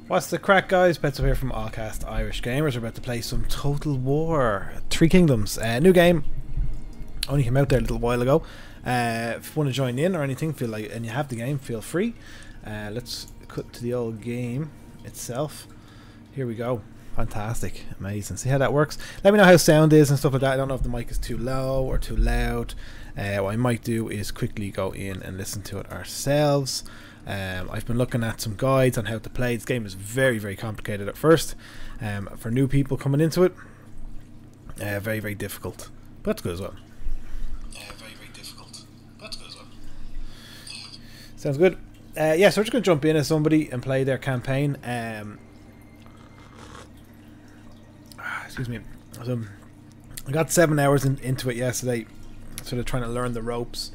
What's the crack, guys? Petso here from Allcast Irish Gamers. We're about to play some Total War Three Kingdoms. New game. Only came out there a little while ago. If you want to join in or anything, feel like, and you have the game, feel free. Let's cut to the old game itself. Here we go. Fantastic. Amazing. See how that works? Let me know how sound is and stuff like that. I don't know if the mic is too low or too loud. What I might do is quickly go in and listen to it ourselves. I've been looking at some guides on how to play. This game is very, very complicated at first. For new people coming into it, very, very difficult. But that's good as well. Very, very difficult. But that's good as well. Sounds good. Yeah, so we're just going to jump in as somebody and play their campaign. Excuse me. So I got 7 hours into it yesterday, sort of trying to learn the ropes.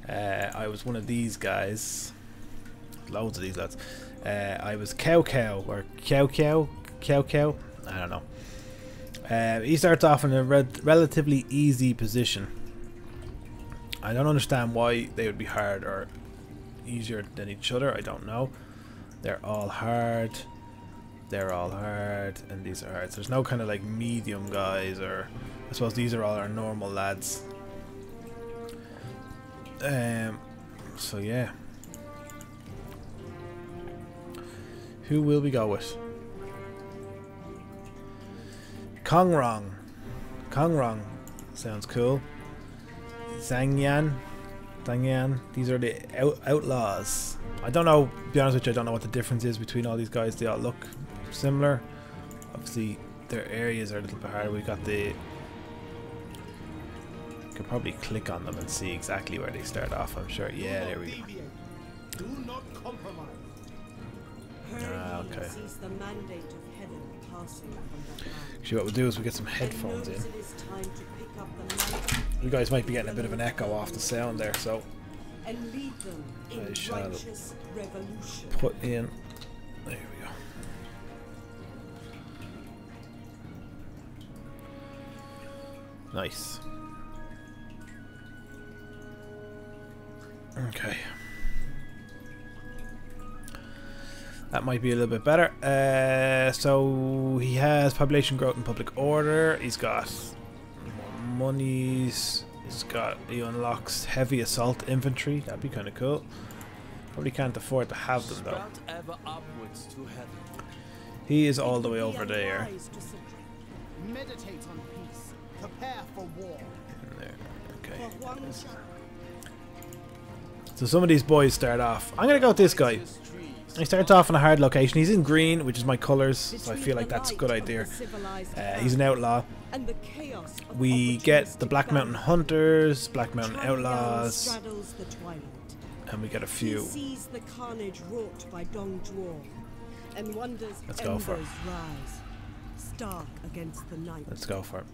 I was one of these guys. Loads of these lads. I was Cow or Cow. I don't know. He starts off in a relatively easy position. I don't understand why they would be hard or easier than each other. I don't know. They're all hard. They're all hard, and these are hard. So there's no kind of like medium guys, or I suppose these are all our normal lads. So yeah. Who will we go with? Kongrong. Kongrong sounds cool. Zangyan. These are the outlaws. I don't know, to be honest with you, I don't know what the difference is between all these guys. They all look similar. Obviously, their areas are a little bit harder. We've got the... You could probably click on them and see exactly where they start off, I'm sure. Yeah, there we go. Do not compromise. Okay. Actually, what we'll do is we'll get some headphones in. You guys might be getting a bit of an echo off the sound there, so I shall put in. There we go. Nice. Okay. That might be a little bit better. So he has population growth and public order. He's got more monies. He unlocks heavy assault infantry. That'd be kind of cool. Probably can't afford to have them though. He is all the way over there. Meditate on peace. Prepare for war. There. Okay. So some of these boys start off. I'm gonna go with this guy. He starts off in a hard location. He's in green, which is my colours, so I feel like that's a good idea. He's an outlaw. We get the Black Mountain Hunters, Black Mountain Outlaws, and we get a few. Let's go for it. Let's go for it.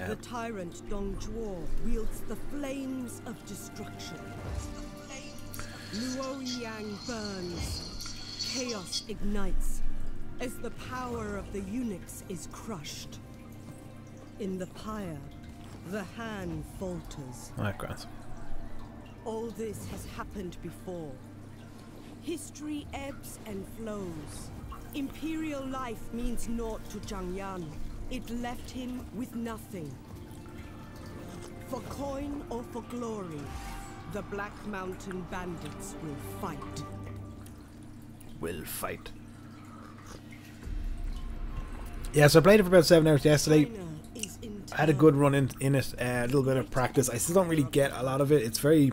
The tyrant Dong Zhuo wields the flames of destruction. Luoyang burns. Chaos ignites as the power of the eunuchs is crushed. In the pyre, the hand falters. Alright, Grant. All this has happened before. History ebbs and flows. Imperial life means naught to Zhang Yan. It left him with nothing. For coin or for glory, the Black Mountain Bandits will fight. Will fight. Yeah, so I played it for about 7 hours yesterday. I had a good run in it, a little bit of practice. I still don't really get a lot of it. It's very...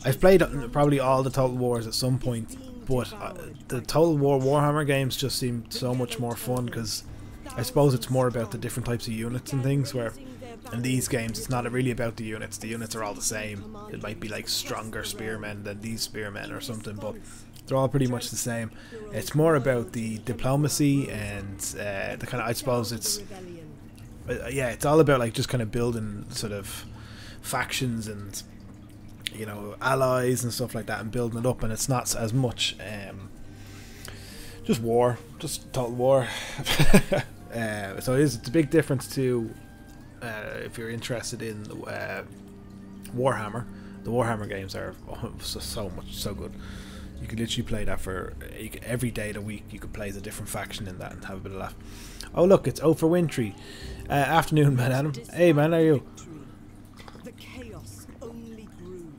I've played probably all the Total Wars at some point, but the Total War Warhammer games just seem so much more fun because I suppose it's more about the different types of units and things, where in these games it's not really about the units. The units are all the same. It might be like stronger spearmen than these spearmen or something, but they're all pretty much the same. It's more about the diplomacy and the kind of, I suppose it's yeah, it's all about like just kind of building sort of factions and, you know, allies and stuff like that, and building it up. And it's not as much just war, just Total War. So it's a big difference to if you're interested in the Warhammer. The Warhammer games are so good. You could literally play that for every day of the week. You could play as a different faction in that and have a bit of laugh. Oh look, it's O for Wintry. Afternoon, man, Adam. Hey man, how are you? The chaos only grew,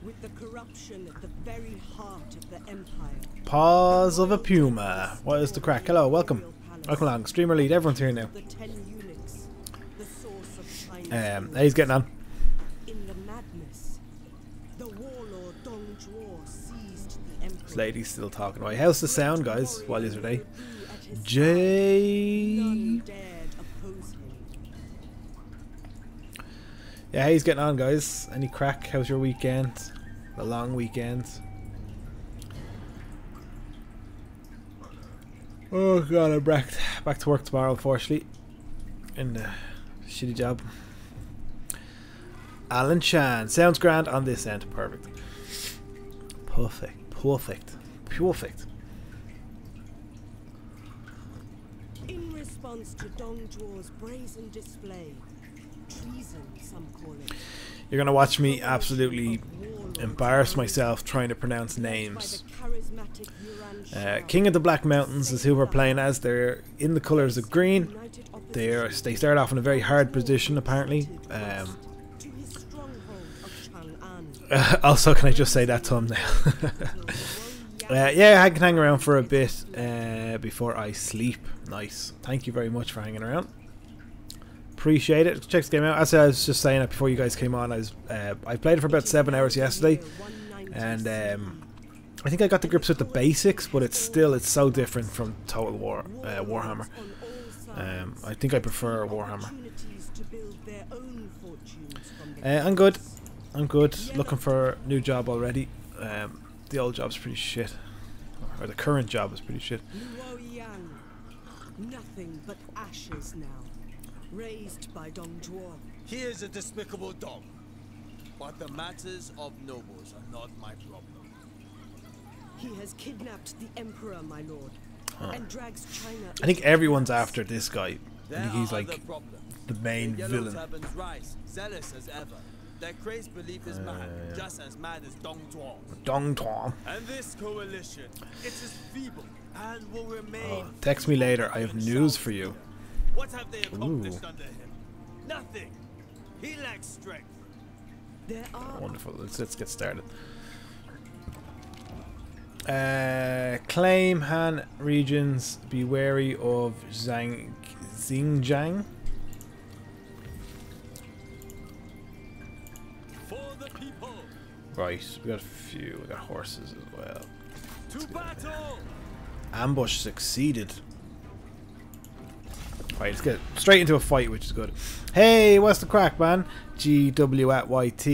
with the corruption at the very heart of the empire. Paws of a Puma. What is the crack? Hello, welcome. Welcome along. Streamer lead, everyone's here now. The 10 eunuchs, the source of China's How he's getting on? in the madness, the warlord Dong Zhuo seized the emperor. This lady's still talking away. How's the sound, guys? While you're today? Jay. None dared oppose him. Yeah, how he's getting on, guys? Any crack? How's your weekend? The long weekend? Oh god, I'm back to work tomorrow, unfortunately. In the shitty job. Alan Chan. Sounds grand on this end. Perfect. Perfect. Perfect. Perfect. In response to Dong Zhuo's brazen display, treason some call it, You're gonna watch me absolutely embarrass myself trying to pronounce names. King of the Black Mountains is who we're playing as. They're in the colours of green. They start off in a very hard position, apparently. Also, can I just say that thumbnail? Yeah, I can hang around for a bit before I sleep. Nice. Thank you very much for hanging around. Appreciate it. Check this game out. As I was just saying it before you guys came on, I played it for about 7 hours yesterday, and I think I got the grips with the basics, but it's so different from Total War Warhammer. I think I prefer Warhammer. I'm good. I'm good. Looking for a new job already. The old job's pretty shit, or the current job is pretty shit. Nothing but ashes now. Raised by Dong Zhuo. He is a despicable dog, but the matters of nobles are not my problem. He has kidnapped the emperor, my lord, and drags China. I think everyone's after this guy. I think he's There are like other problems. the main The Yellow villain. Turbans rise, zealous as ever. Their crazy belief is mad, just as mad as Dong Zhuo. Dong Tong. And this coalition, it is feeble and will remain. Text me later. I have news for you. What have they accomplished under him? Nothing. He lacks strength. There are Wonderful. Let's get started. Claim Han regions. Be wary of Xinjiang. For the people. Right. We got a few. We got horses as well. To battle. Ambush succeeded. Right, let's get straight into a fight, which is good. Hey, what's the crack, man? GW at YT.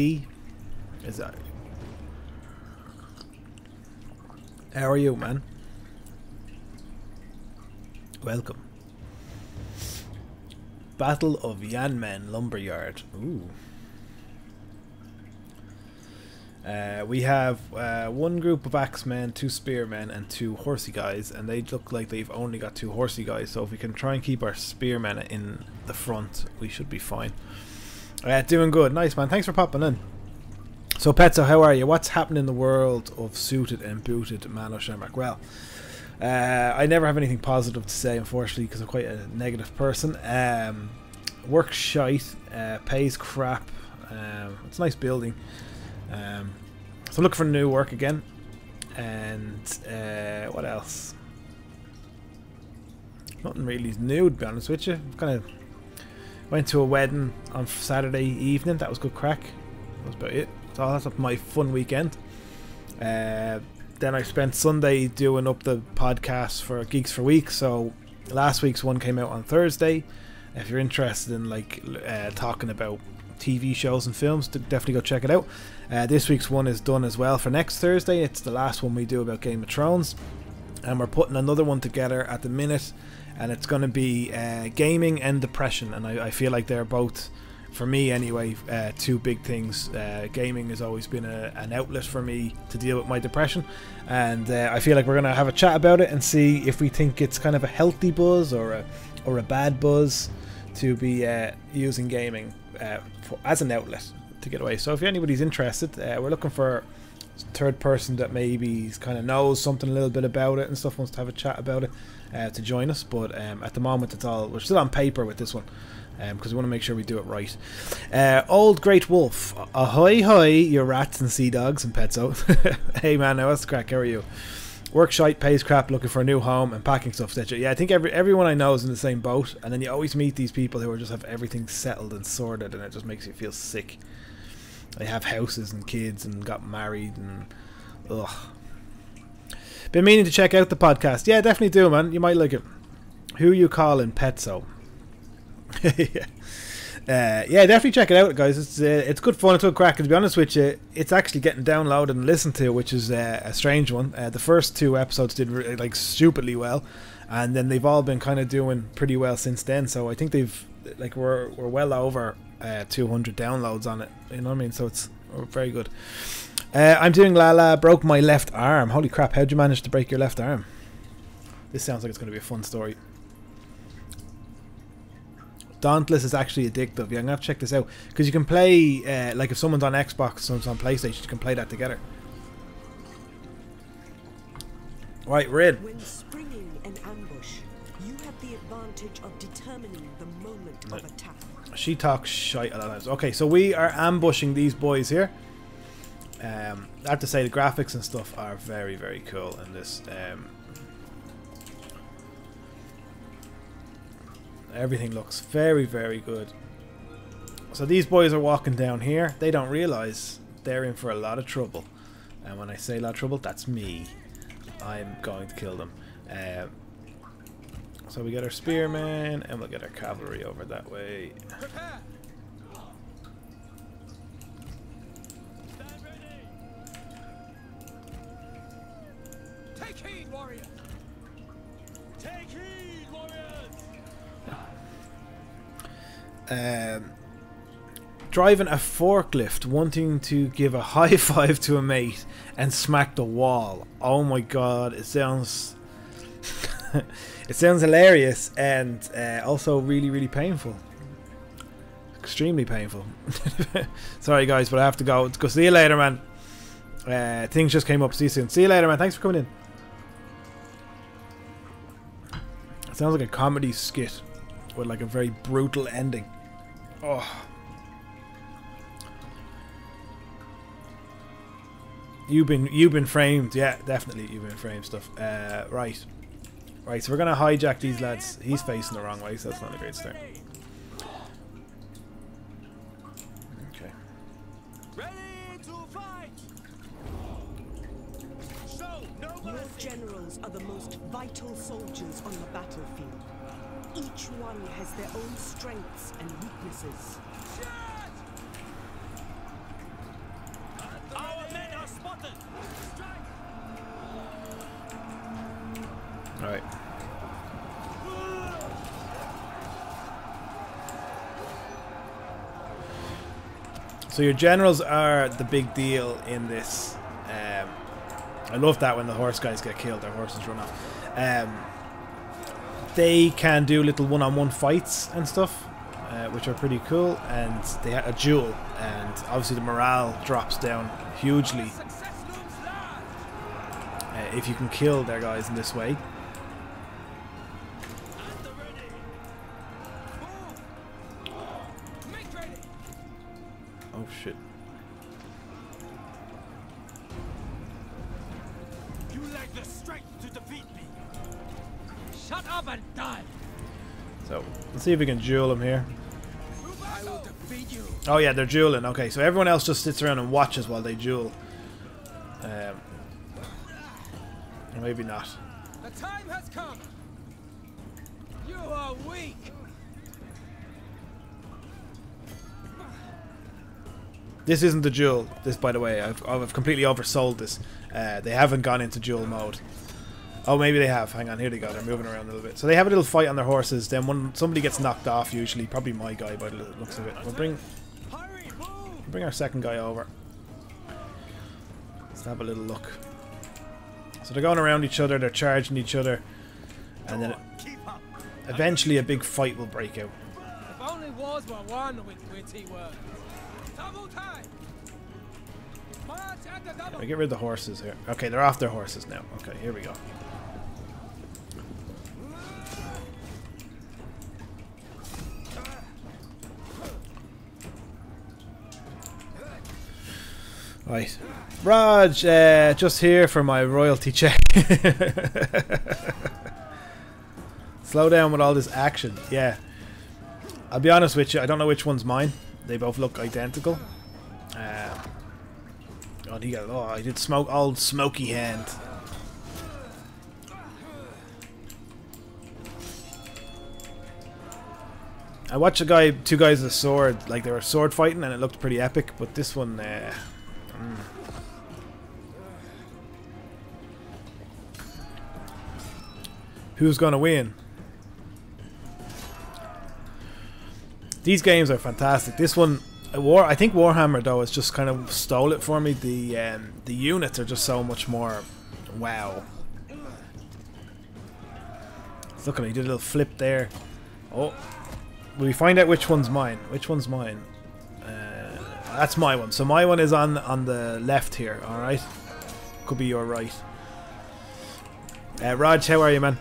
Is that? How are you, man? Welcome. Battle of Yanmen Lumberyard. Ooh. We have one group of axemen, 2 spearmen, and 2 horsey guys, and they look like they've only got 2 horsey guys, so if we can try and keep our spearmen in the front, we should be fine. Doing good. Nice, man. Thanks for popping in. So, Petso, how are you? What's happening in the world of suited and booted Mano Shamrock? Well, I never have anything positive to say, unfortunately, because I'm quite a negative person. Work's shite, pays crap. It's a nice building. So I'm looking for new work again, and what else? Nothing really new, to be honest with you. Kind of went to a wedding on Saturday evening. That was good crack. That was about it. So that's my fun weekend. Then I spent Sunday doing up the podcast for Geeks for Weeks. So last week's one came out on Thursday. If you're interested in like talking about TV shows and films, definitely go check it out. This week's one is done as well for next Thursday. It's the last one we do about Game of Thrones, and we're putting another one together at the minute, and it's going to be gaming and depression, and I feel like they're both, for me anyway, 2 big things. Gaming has always been an outlet for me to deal with my depression, and I feel like we're going to have a chat about it and see if we think it's kind of a healthy buzz or a bad buzz to be using gaming as an outlet to get away. So if anybody's interested, we're looking for third person that maybe kind of knows something a little bit about it and stuff, wants to have a chat about it, to join us. But at the moment we're still on paper with this one, because we want to make sure we do it right. Old Great Wolf, ahoy hoy, you rats and sea dogs and Petso. Hey man, now what's the crack? How are you? Work shite, pays crap, looking for a new home and packing stuff, etc. Yeah, I think everyone I know is in the same boat, and then you always meet these people who are just have everything settled and sorted, and it just makes you feel sick. They have houses and kids and got married and ugh. Been meaning to check out the podcast. Yeah, definitely do, man. You might like it. Who you calling Petso? Yeah, definitely check it out, guys. It's good fun. It's good crack. And to be honest with you, it's actually getting downloaded and listened to, which is a strange one. The first 2 episodes did like stupidly well, and then they've all been kind of doing pretty well since then. So I think they've we're well over 200 downloads on it. You know what I mean? So it's very good. I'm doing Lala. Broke my left arm. Holy crap! How'd you manage to break your left arm? This sounds like it's going to be a fun story. Dauntless is actually addictive. Yeah, I'm gonna have to check this out, because you can play like if someone's on Xbox, someone's on PlayStation, you can play that together. Right, we're in. When springing an ambush, you have the advantage of determining the moment of attack. She talks shite a lot of times. Okay, so we are ambushing these boys here. I have to say the graphics and stuff are very, very cool in this. Everything looks very, very good. So these boys are walking down here. They don't realise they're in for a lot of trouble. And when I say a lot of trouble, that's me. I'm going to kill them. So we get our spearmen and we'll get our cavalry over that way. Prepare. Stand ready. Take heed, warriors. Take heed, warriors. Driving a forklift, wanting to give a high five to a mate and smack the wall. Oh my god, it sounds it sounds hilarious and also really, really painful. Extremely painful. Sorry guys, but I have to go. Let's go. See you later, man. Things just came up. See you soon. See you later, man. Thanks for coming in. It sounds like a comedy skit with like a very brutal ending. Oh. You've been framed. Yeah, definitely you've been framed stuff. Right, so we're gonna hijack these lads. He's facing the wrong way, so that's not a great start. Okay. Ready to fight. Your generals are the most vital soldiers on the battlefield. Each one has their own strengths and weaknesses. Our men are spotted. All right. So your generals are the big deal in this. I love that when the horse guys get killed, their horses run off. They can do little one-on-one fights and stuff, which are pretty cool, and they have a duel, and obviously the morale drops down hugely if you can kill their guys in this way. Oh shit. You lack the strength to defeat me. Shut up and die. So let's see if we can duel them here. I will defeat you. Oh yeah, they're dueling. Okay, so everyone else just sits around and watches while they duel. Maybe not. The time has come. You are weak. This isn't the duel. This, by the way, I've completely oversold this. They haven't gone into duel mode. Oh, maybe they have. Hang on, here they go. They're moving around a little bit. So they have a little fight on their horses. Then when somebody gets knocked off, usually, probably my guy by the looks of it. We'll bring our second guy over. Let's have a little look. So they're going around each other. They're charging each other, and then eventually a big fight will break out. If only wars were won with witty words. Double time. I get rid of the horses here. Okay, they're off their horses now. Okay, here we go. Right. Raj, just here for my royalty check. Slow down with all this action. Yeah. I'll be honest with you, I don't know which one's mine. They both look identical. I did smoke, old smoky hand. I watched two guys with a sword, like they were sword fighting, and it looked pretty epic. But this one, who's gonna win? These games are fantastic. This one, I think Warhammer though has just kind of stole it for me. The units are just so much more wow. Look at me, did a little flip there. Oh, will we find out which one's mine? Which one's mine? That's my one. So my one is on the left here. All right, could be your right. Raj, how are you, man?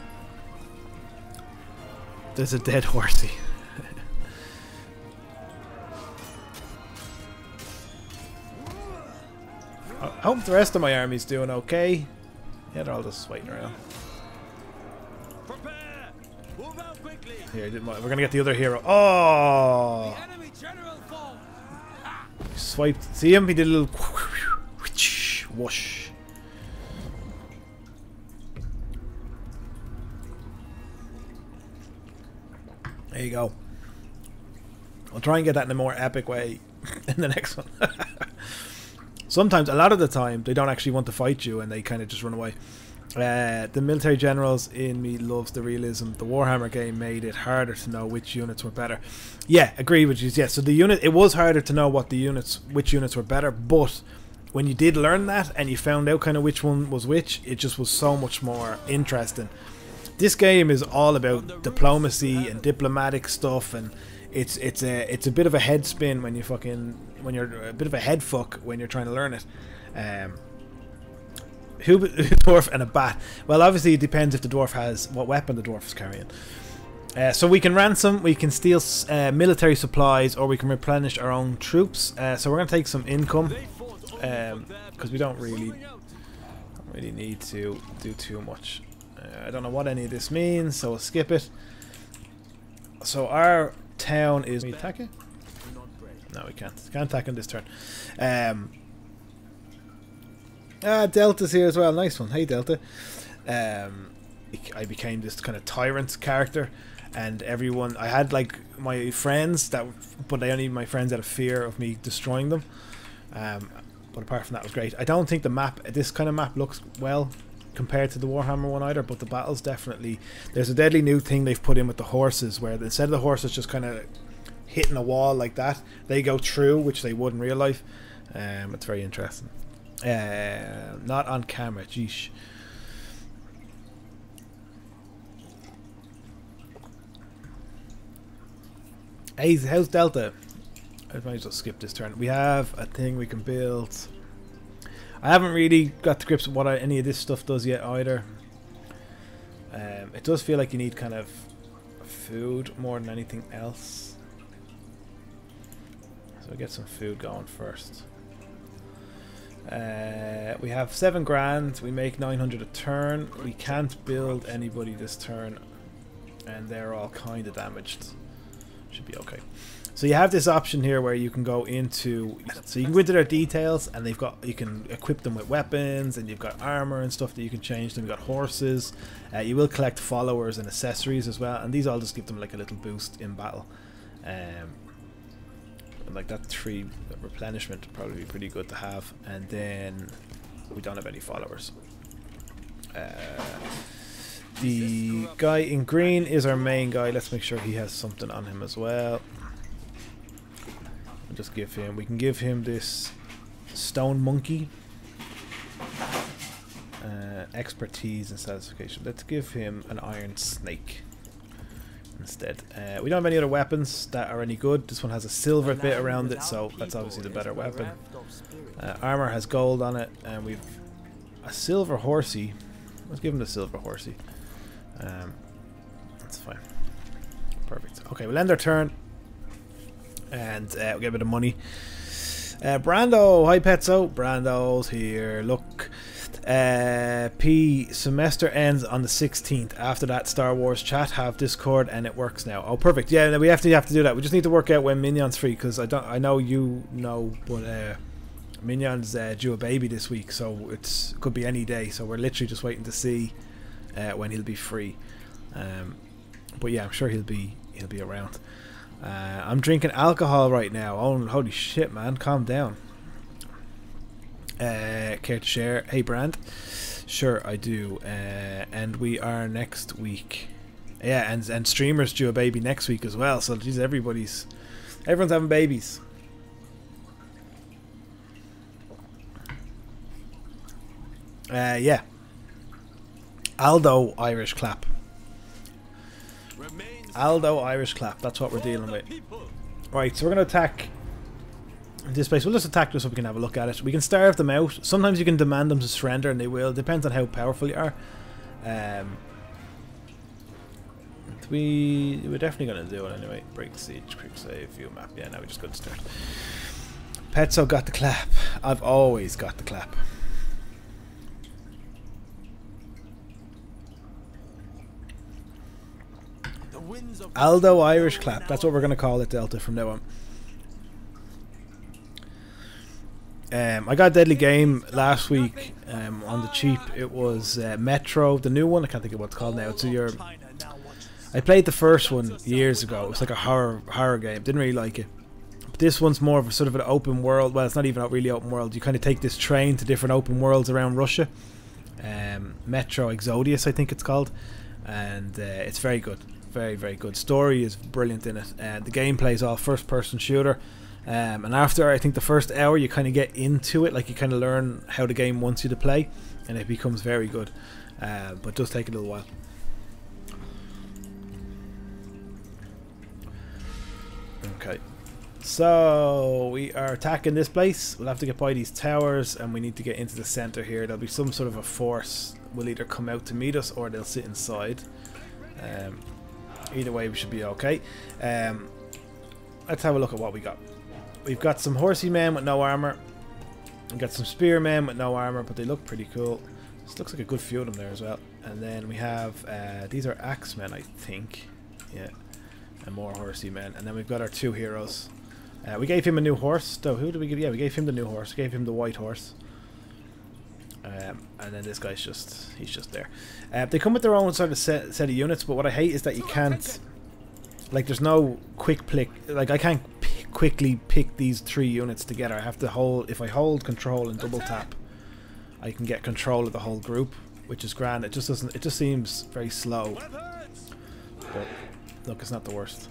There's a dead horsey. I hope the rest of my army's doing okay. Yeah, they're all just waiting around. Here, we're gonna get the other hero. Oh! He swiped. See him? He did a little whoosh. There you go. I'll try and get that in a more epic way in the next one. Sometimes, a lot of the time, they don't actually want to fight you and they kind of just run away. The military generals in me loves the realism. The Warhammer game made it harder to know which units were better. Yeah, agree with you. Yeah, so it was harder to know which units were better, but when you did learn that and you found out kind of which one was which, it just was so much more interesting. This game is all about diplomacy and diplomatic stuff, and it's a bit of a head spin when you're a bit of a head fuck when you're trying to learn it. Dwarf and a bat. Well, obviously it depends if the dwarf has what weapon the dwarf is carrying. So we can ransom, we can steal military supplies, or we can replenish our own troops. So we're gonna take some income because we don't really need to do too much. I don't know what any of this means, so we'll skip it. So our town is... Can we attack it? No, we can't. Can't attack on this turn. Delta's here as well. Nice one. Hey, Delta. I became this kind of tyrant character, and everyone... I had, like, my friends, but my friends out of fear of me destroying them. But apart from that, it was great. I don't think this kind of map looks well compared to the Warhammer one either, but the battles definitely... There's a deadly new thing they've put in with the horses, where instead of the horses just kind of hitting a wall like that, they go through, which they would in real life. It's very interesting. Not on camera, geesh. Hey, how's Delta? I might as well skip this turn. We have a thing we can build. I haven't really got to grips with what any of this stuff does yet either. It does feel like you need kind of food more than anything else. So we'll get some food going first. We have 7 grand. We make 900 a turn. We can't build anybody this turn, and they're all kind of damaged. Should be okay. So you have this option here where you can go into, so you can go into their details, and you can equip them with weapons, and you've got armor and stuff that you can change them. You've got horses. You will collect followers and accessories as well, and these all just give them like a little boost in battle. Like that 3 replenishment would probably be pretty good to have. And then we don't have any followers. The guy in green is our main guy. Let's make sure he has something on him as well. We'll just give him, we can give him this stone monkey, expertise and satisfaction. Let's give him an iron snake. instead. We don't have any other weapons that are any good. This one has a silver bit around it, so that's obviously the better weapon. Armor has gold on it, and we've a silver horsey. Let's give him the silver horsey. That's fine. Perfect. Okay, we'll end our turn, and we'll get a bit of money. Brando, hi Petso. Brando's here. Look. P semester ends on the 16th. After that, Star Wars chat, have Discord, and it works now. Oh, perfect. Yeah, we have to do that. We just need to work out when Minyon's free, because I know you know, but Minyon's due a baby this week, so it could be any day. So we're literally just waiting to see when he'll be free. But yeah, I'm sure he'll be around. I'm drinking alcohol right now. Oh, holy shit, man! Calm down. Care to share? Hey, Brand. Sure, I do. And we are next week. Yeah, and streamers due a baby next week as well. So, geez, everyone's having babies. Yeah. Aldo Irish clap. Aldo Irish clap. That's what we're dealing with. Right, so we're gonna attack this place. We'll just attack this so we can have a look at it. We can starve them out. Sometimes you can demand them to surrender, and they will. It depends on how powerful you are. We're definitely going to do it anyway. Break the siege, quick save, view map. Yeah, now we just got to start. Petso got the clap. I've always got the clap. Aldo Irish clap. That's what we're going to call it, Delta, from now on. I got a deadly game last week on the cheap. It was Metro, the new one. I can't think of what it's called now. So I played the first one years ago. It was like a horror game. Didn't really like it. But this one's more of a sort of an open world. Well, it's not even really open world. You kind of take this train to different open worlds around Russia. Metro Exodus, I think it's called, and it's very good. Very, very good. Story is brilliant in it. The gameplay is all first-person shooter. And after, I think, the first hour, you kind of get into it. Like, you kind of learn how the game wants you to play, and it becomes very good. But it does take a little while. Okay. So, we are attacking this place. We'll have to get by these towers, and we need to get into the center here. There'll be some sort of a force will either come out to meet us, or they'll sit inside. Either way, we should be okay. Let's have a look at what we got. We've got some horsey men with no armor. We've got some spearmen with no armor, but they look pretty cool. This looks like a good few of them there as well. And then we have these are axemen, I think. Yeah, and more horsey men. And then we've got our two heroes. We gave him a new horse. So who did we give? Yeah, we gave him the new horse. We gave him the white horse. And then this guy's he's just there. They come with their own sort of set of units, but what I hate is that you can't, like, there's no quick pick. Like, I can't quickly pick these three units together. I have to hold, if I hold control and double tap, I can get control of the whole group, which is grand. It just seems very slow. But look, it's not the worst.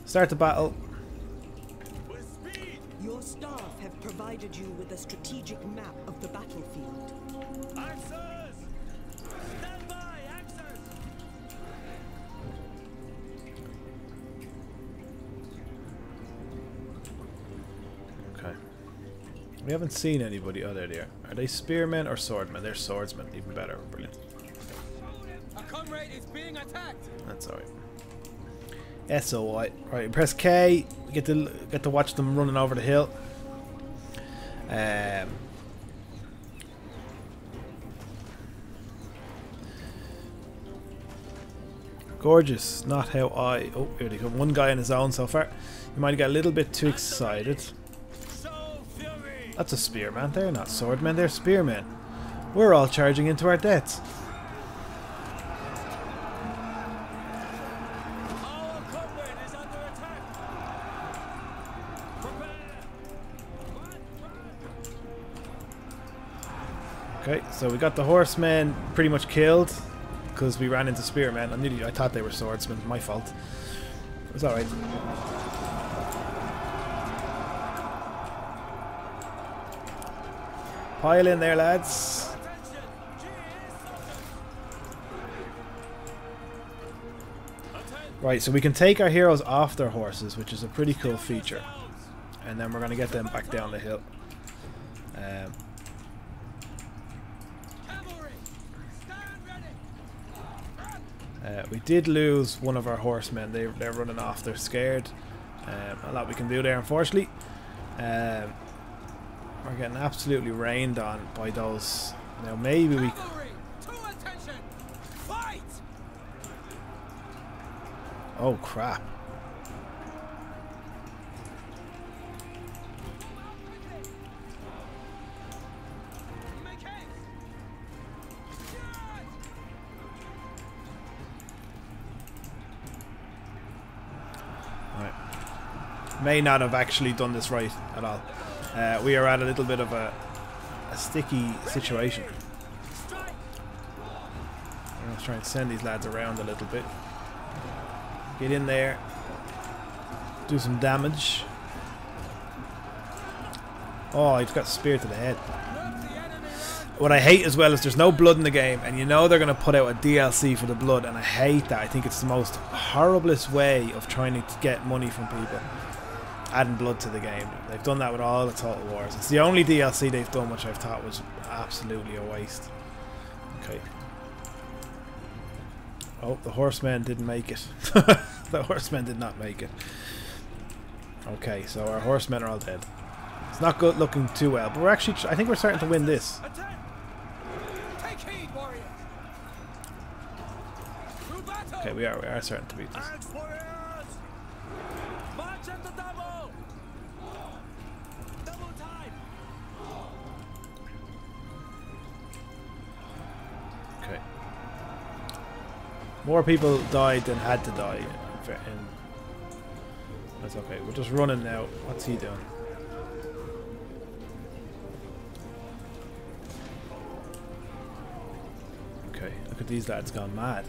Start the battle. Your staff have provided you with a strategic map of the battlefield. Axes! Stand by, axes! Okay. We haven't seen anybody. Oh, there they are. Are they spearmen or swordmen? They're swordsmen. Even better. Brilliant. A comrade is being attacked! That's alright. SOI. Right, press K. We get to watch them running over the hill. Gorgeous. Not how I... Oh, here they come. One guy on his own so far. You might get a little bit too excited. That's a spearman. They're not swordmen. They're spearmen. We're all charging into our deaths. Okay, so we got the horsemen pretty much killed because we ran into spearmen. I thought they were swordsmen. My fault. It was alright. Pile in there, lads. Right, so we can take our heroes off their horses, which is a pretty cool feature. And then we're going to get them back down the hill. We did lose one of our horsemen. They're running off. They're scared. A lot we can do there, unfortunately. We're getting absolutely rained on by those. Now maybe we... Oh crap. Right. May not have actually done this right at all. We are at a little bit of a sticky situation. I'm going to try and send these lads around a little bit. Get in there. Do some damage. Oh, he's got spear to the head. What I hate as well is there's no blood in the game, and you know they're going to put out a DLC for the blood, and I hate that. I think it's the most horriblest way of trying to get money from people. Adding blood to the game. They've done that with all the Total Wars. It's the only DLC they've done which I've thought was absolutely a waste. Okay. Oh, the horsemen didn't make it. The horsemen did not make it. Okay, so our horsemen are all dead. It's not good looking too well, but we're actually, I think we're starting to win this. Okay, we are starting to beat this. Okay. More people died than had to die. That's okay. We're just running now. What's he doing? Okay, look at these lads gone mad.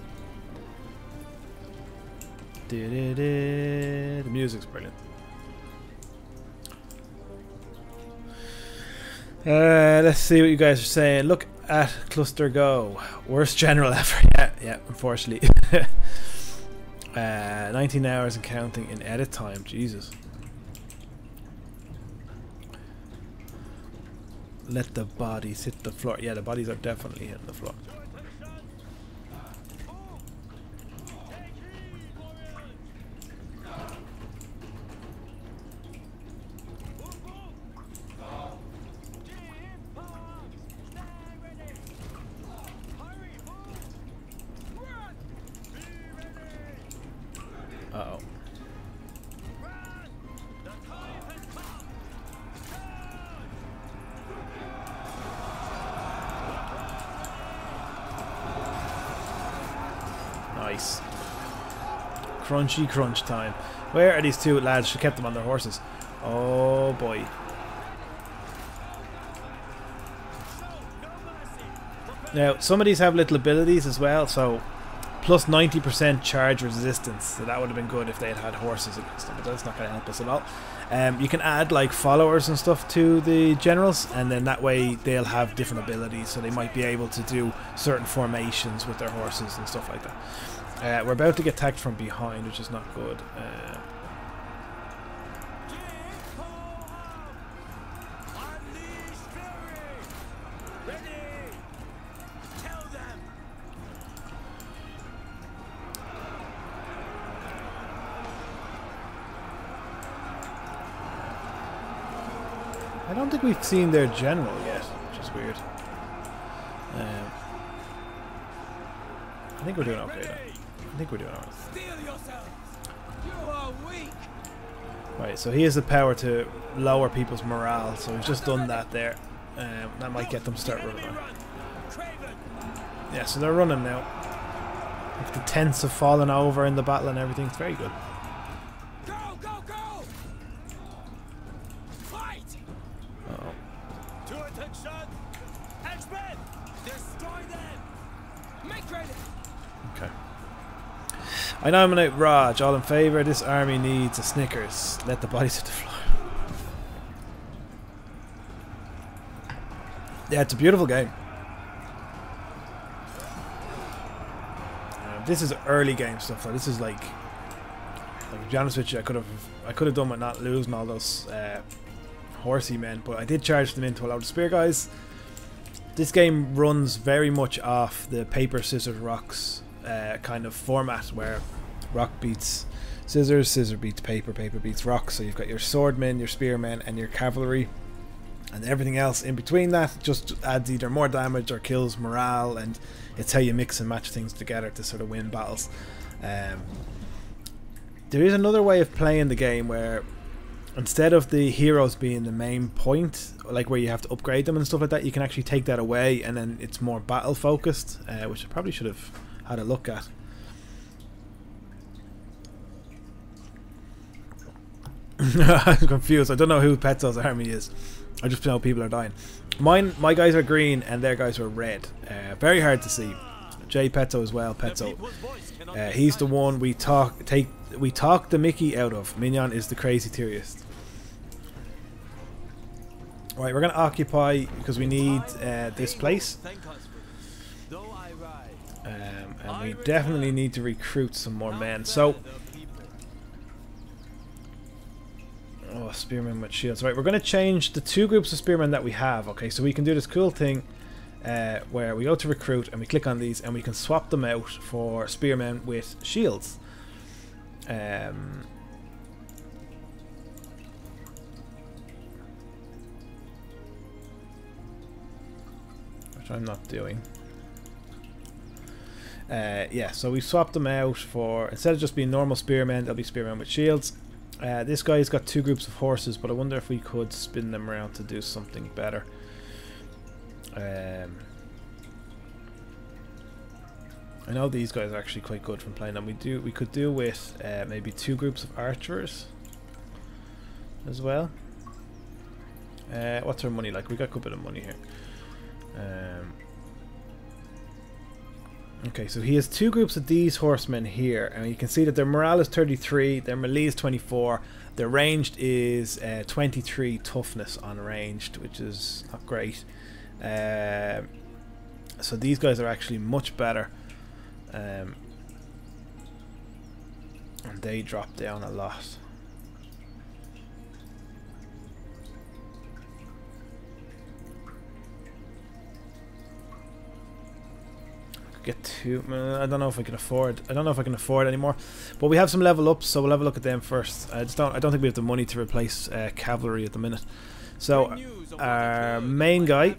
The music's brilliant. Let's see what you guys are saying. Look at Cluster Go. Worst general ever. Yeah, unfortunately. 19 hours and counting in edit time. Jesus. Let the bodies hit the floor. Yeah, the bodies are definitely hitting the floor. Uh-oh. Nice. Crunchy crunch time. Where are these two lads? Should have kept them on their horses. Oh boy. Now, some of these have little abilities as well, so plus 90% charge resistance, so that would have been good if they had horses against them, but that's not going to help us at all. You can add like followers and stuff to the generals, and then that way they'll have different abilities, so they might be able to do certain formations with their horses and stuff like that. We're about to get attacked from behind, which is not good. I don't think we've seen their general yet, which is weird. I think we're doing okay then. I think we're doing alright. Right, so he has the power to lower people's morale, so we've just done that there. That might get them to start running. Yeah, so they're running now. If the tents have fallen over in the battle and everything, it's very good. Okay. I nominate Raj. All in favour? This army needs a Snickers. Let the bodies hit the floor. Yeah, it's a beautiful game. This is early game stuff. This is like Like, to be honest with you, I could have done with not losing all those horsey men, but I did charge them into a lot of spear guys. This game runs very much off the paper, scissors, rocks kind of format, where rock beats scissors, scissor beats paper, paper beats rock. So you've got your swordmen, your spearmen, and your cavalry, and everything else in between that just adds either more damage or kills morale, and it's how you mix and match things together to sort of win battles. There is another way of playing the game where instead of the heroes being the main point, like where you have to upgrade them and stuff like that, you can actually take that away, and then it's more battle focused, which I probably should have had a look at. I'm confused. I don't know who Petso's army is. I just know people are dying. My guys are green and their guys are red. Very hard to see. Jay Petso as well. Petso. He's the one we talk the Mickey out of. Minyon is the crazy theorist. Right, we're going to occupy because we need this place. And we definitely need to recruit some more men. So, oh, spearmen with shields. Right, we're going to change the 2 groups of spearmen that we have. Okay, so we can do this cool thing where we go to recruit and we click on these and we can swap them out for spearmen with shields. Which I'm not doing. Yeah, so we swapped them out for, instead of just being normal spearmen, they'll be spearmen with shields. This guy's got 2 groups of horses, but I wonder if we could spin them around to do something better. I know these guys are actually quite good from playing them. We could do with maybe 2 groups of archers as well. What's our money like? We got a good bit of money here. Okay, so he has 2 groups of these horsemen here, and you can see that their morale is 33, their melee is 24, their ranged is 23 toughness on ranged, which is not great. So these guys are actually much better, and they drop down a lot. Get 2. I don't know if I can afford. I don't know if I can afford anymore. But we have some level ups, so we'll have a look at them first. I don't think we have the money to replace cavalry at the minute. So our main guy,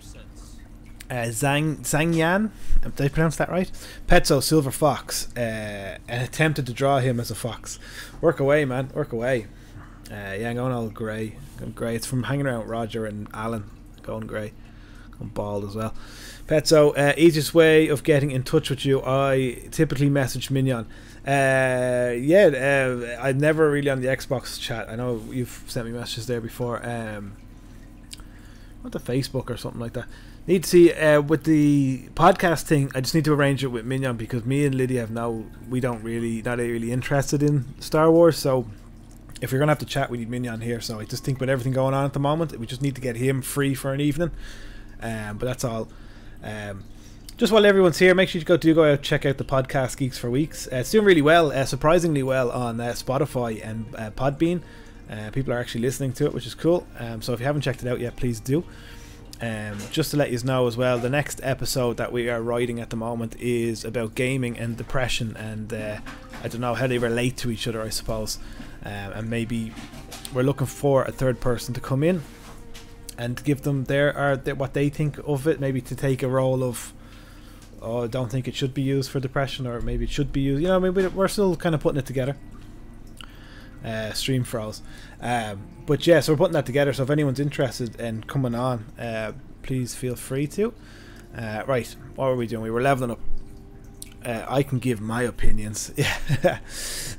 Zhangyan, did I pronounce that right? Petso, silver fox, and attempted to draw him as a fox. Work away, man. Work away. Yeah, I'm going all grey. Going grey. It's from hanging around with Roger and Alan. Going grey. Going bald as well. Petso, easiest way of getting in touch with you, I typically message Minyon. Yeah, I'm never really on the Xbox chat. I know you've sent me messages there before. What, the Facebook or something like that. Need to see with the podcast thing. I just need to arrange it with Minyon, because me and Lydia have not really interested in Star Wars. So if you're gonna have to chat, we need Minyon here. So I just think with everything going on at the moment, we just need to get him free for an evening. But that's all. Just while everyone's here, make sure you go out check out the podcast Geeks for Weeks. It's doing really well, surprisingly well on Spotify and Podbean. People are actually listening to it, which is cool. So if you haven't checked it out yet, please do. Just to let you know as well, the next episode that we are writing at the moment is about gaming and depression, and I don't know how they relate to each other, I suppose. And maybe we're looking for a third person to come in and give them what they think of it. Maybe to take a role of, oh, I don't think it should be used for depression, or maybe it should be used. You know, maybe we're still kind of putting it together. Stream froze. But yeah, so we're putting that together. So if anyone's interested in coming on, please feel free to. Right, what were we doing? We were leveling up. I can give my opinions. Yeah,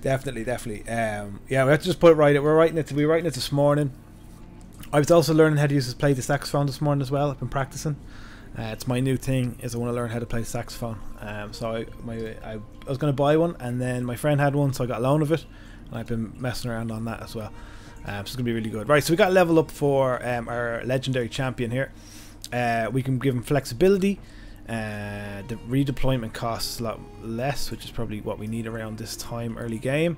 definitely. Yeah, we have to just put it right. We're writing it this morning. I was also learning how to play the saxophone this morning as well. I've been practicing. It's my new thing, is I want to learn how to play saxophone. So I was going to buy one, and then my friend had one, so I got a loan of it, and I've been messing around on that as well. So it's going to be really good. Right, so we got level up for our legendary champion here. We can give him flexibility. The redeployment costs a lot less, which is probably what we need around this time early game.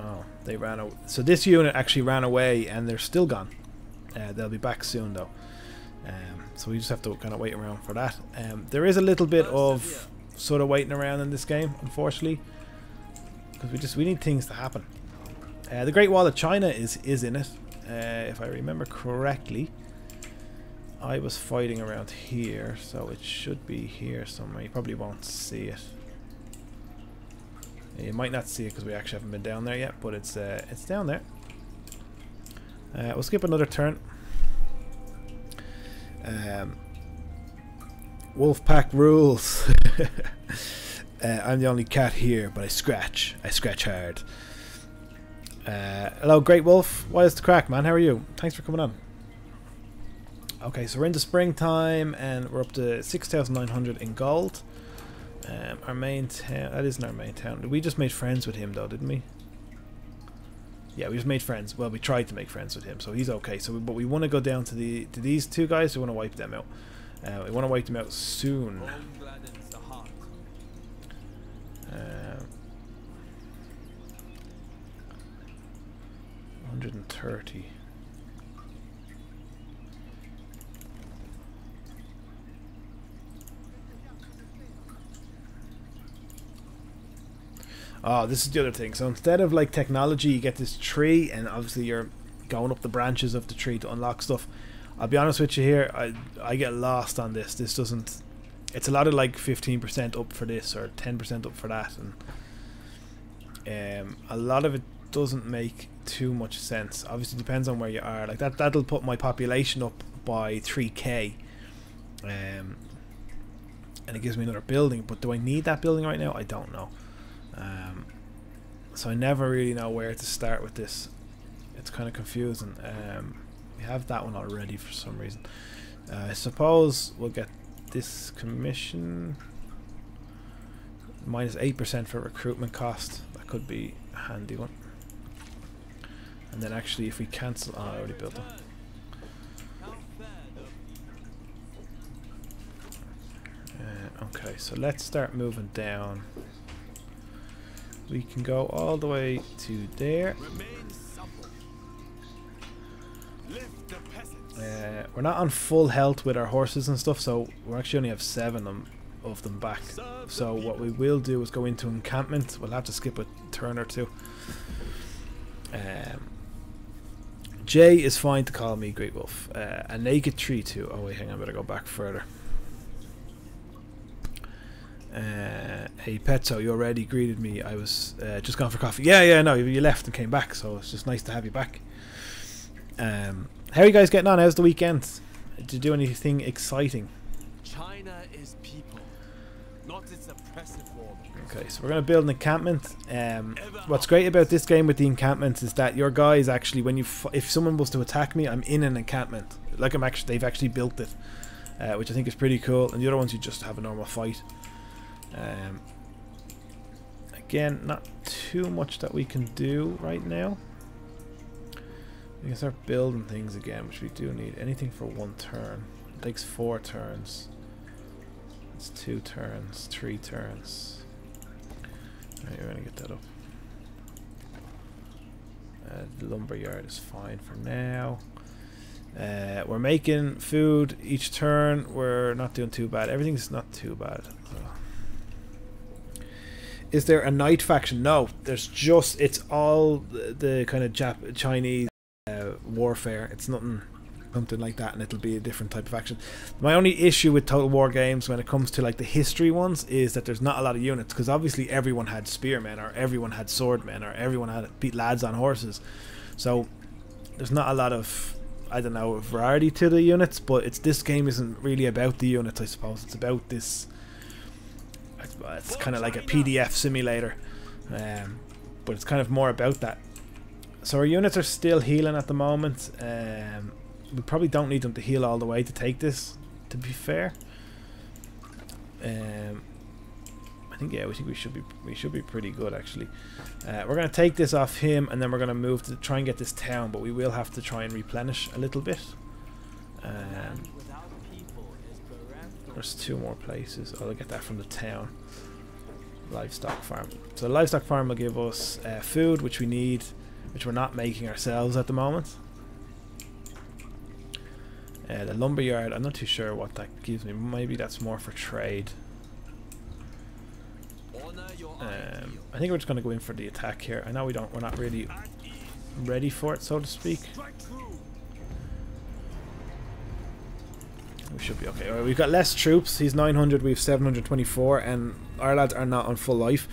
Oh, they ran away. So this unit actually ran away and they're still gone. They'll be back soon though. So we just have to kind of wait around for that. There is a little bit of sort of waiting around in this game, unfortunately, because we need things to happen. The Great Wall of China is in it. If I remember correctly, I was fighting around here, so it should be here somewhere. You probably won't see it. You might not see it because we actually haven't been down there yet, but it's down there. We'll skip another turn. Wolfpack rules. I'm the only cat here, but I scratch hard. Hello, Great Wolf. What is the crack, man? How are you? Thanks for coming on. Okay, so we're into springtime, and we're up to 6,900 in gold. Our main town. That isn't our main town. We just made friends with him, though, didn't we? Yeah, we just made friends. Well, we tried to make friends with him, so he's okay. So, but we want to go down to these two guys. We want to wipe them out. We want to wipe them out soon. 130. Oh, this is the other thing. So instead of like technology, you get this tree, and obviously you're going up the branches of the tree to unlock stuff. I'll be honest with you here, I get lost on this. This doesn't... It's a lot of like 15% up for this or 10% up for that, and a lot of it doesn't make too much sense. Obviously depends on where you are. Like that'll put my population up by 3k, and it gives me another building. But do I need that building right now? I don't know. So I never really know where to start with this. It's kind of confusing. We have that one already for some reason. I suppose we'll get this commission. Minus 8% for recruitment cost. That could be a handy one. And then actually if we cancel... Oh, I already built them. Okay, so let's start moving down. We can go all the way to there. We're not on full health with our horses and stuff, so we actually only have 7 of them back. So what we will do is go into encampment. We'll have to skip a turn or two. Jay is fine to call me Great Wolf. A naked tree too. Oh wait, hang on, I better go back further. Hey Petso, you already greeted me. I was just gone for coffee. Yeah, no, you left and came back, so it's just nice to have you back. How are you guys getting on? How's the weekend? Did you do anything exciting? China is people, not its oppressive form. Okay, so we're going to build an encampment. What's great about this game with the encampments is that your guys actually, when if someone was to attack me, I'm in an encampment. Like they've actually built it, which I think is pretty cool. And the other ones, you just have a normal fight. Again, not too much that we can do right now. We can start building things again, which we do need. Anything for 1 turn. It takes 4 turns. It's 2 turns, 3 turns. Alright, we're gonna get that up. The lumberyard is fine for now. We're making food each turn. We're not doing too bad. Everything's not too bad. Is there a night faction? No, there's just, it's all the kind of Chinese warfare. It's something like that, and it'll be a different type of action. My only issue with Total War games when it comes to like the history ones is that there's not a lot of units, because obviously everyone had spearmen, or everyone had swordmen, or everyone had beat lads on horses. So there's not a lot of, I don't know, variety to the units. But this game isn't really about the units, I suppose. It's about this. It's kind of like a PDF simulator, but it's kind of more about that. So our units are still healing at the moment. We probably don't need them to heal all the way to take this, to be fair. I think we should be pretty good actually. We're gonna take this off him, and then we're gonna move to try and get this town, but we will have to try and replenish a little bit. There's 2 more places. I'll get that from the town. livestock farm. So the livestock farm will give us food, which we need, which we're not making ourselves at the moment. The lumberyard, I'm not too sure what that gives me. Maybe that's more for trade. I think we're just going to go in for the attack here. I know we're not really ready for it, so to speak. We should be okay. We've got less troops. He's 900, we have 724, and our lads are not on full life,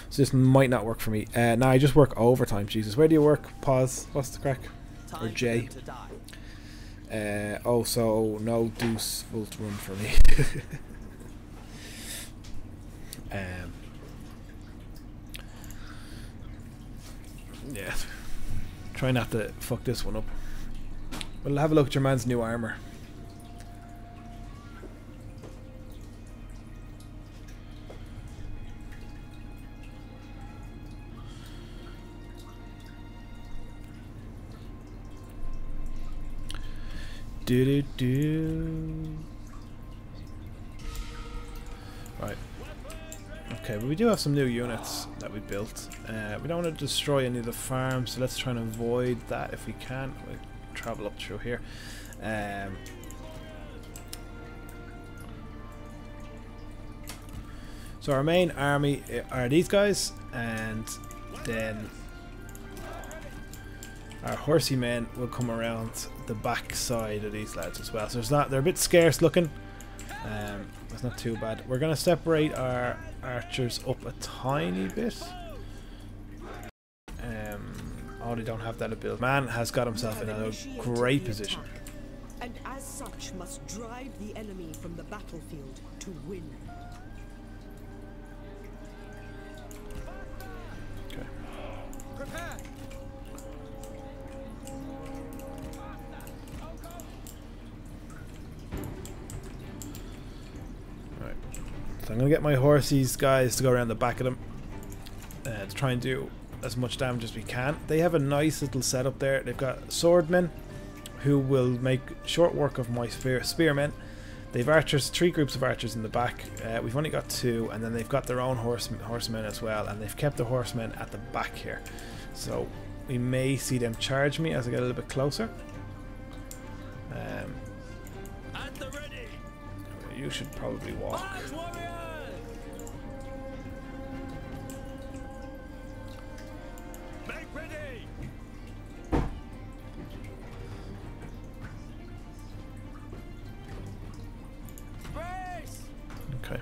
so this might not work for me. Now I just work overtime. Jesus, where do you work? Pause. What's the crack? Or J? Oh, so no deuce will run for me. Yeah, try not to fuck this one up. We'll have a look at your man's new armor. Right. Okay, but we do have some new units that we built. We don't want to destroy any of the farms, so let's try and avoid that if we can. We'll travel up through here. So our main army are these guys, and then our horsey men will come around the back side of these lads as well. So they're a bit scarce looking. It's not too bad. We're going to separate our archers up a tiny bit. Oh, they don't have that ability. Man has got himself in a great position. And as such must drive the enemy from the battlefield to win. Okay. Prepare. Right. So I'm going to get my horsies guys to go around the back of them to try and do as much damage as we can. They have a nice little setup there. They've got swordmen who will make short work of my spearmen. They've archers, 3 groups of archers in the back. We've only got 2, and then they've got their own horsemen as well, and they've kept the horsemen at the back here. So we may see them charge me as I get a little bit closer. At the ready. You should probably walk. Make ready. Okay.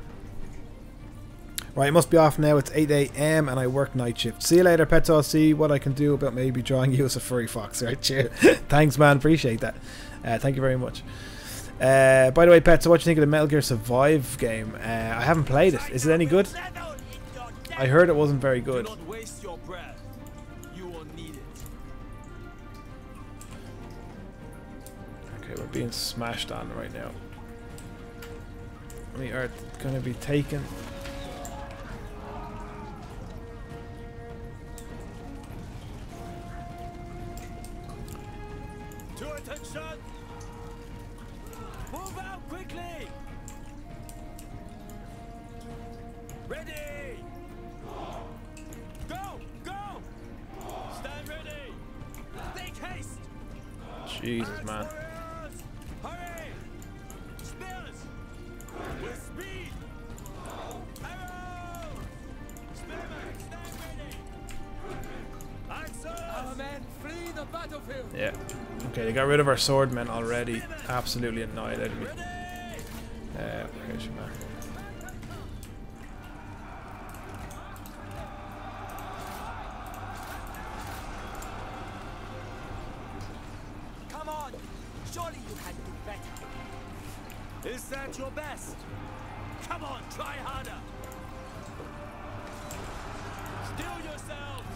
Right, it must be off now. It's 8 AM and I work night shift. See you later, Petso. I'll see what I can do about maybe drawing you as a furry fox. Right, cheers. Thanks, man. Appreciate that. Thank you very much. By the way, Petso, what do you think of the Metal Gear Survive game? I haven't played it. Is it any good? I heard it wasn't very good. Do not waste your breath. You will need it. Okay, we're being smashed on right now. We are going to be taken. To attention! Move out quickly! Ready! Go! Go! Stand ready! Make haste! Jesus, man. Warriors! Hurry! Spears! With speed! Arrows! Spearmen, stand ready! Axes! Our men flee the battlefield! Yeah. Okay, they got rid of our swordmen already. Absolutely annihilated me. Where's your man? Come on! Surely you can do better! Is that your best? Come on, try harder! Steel yourselves!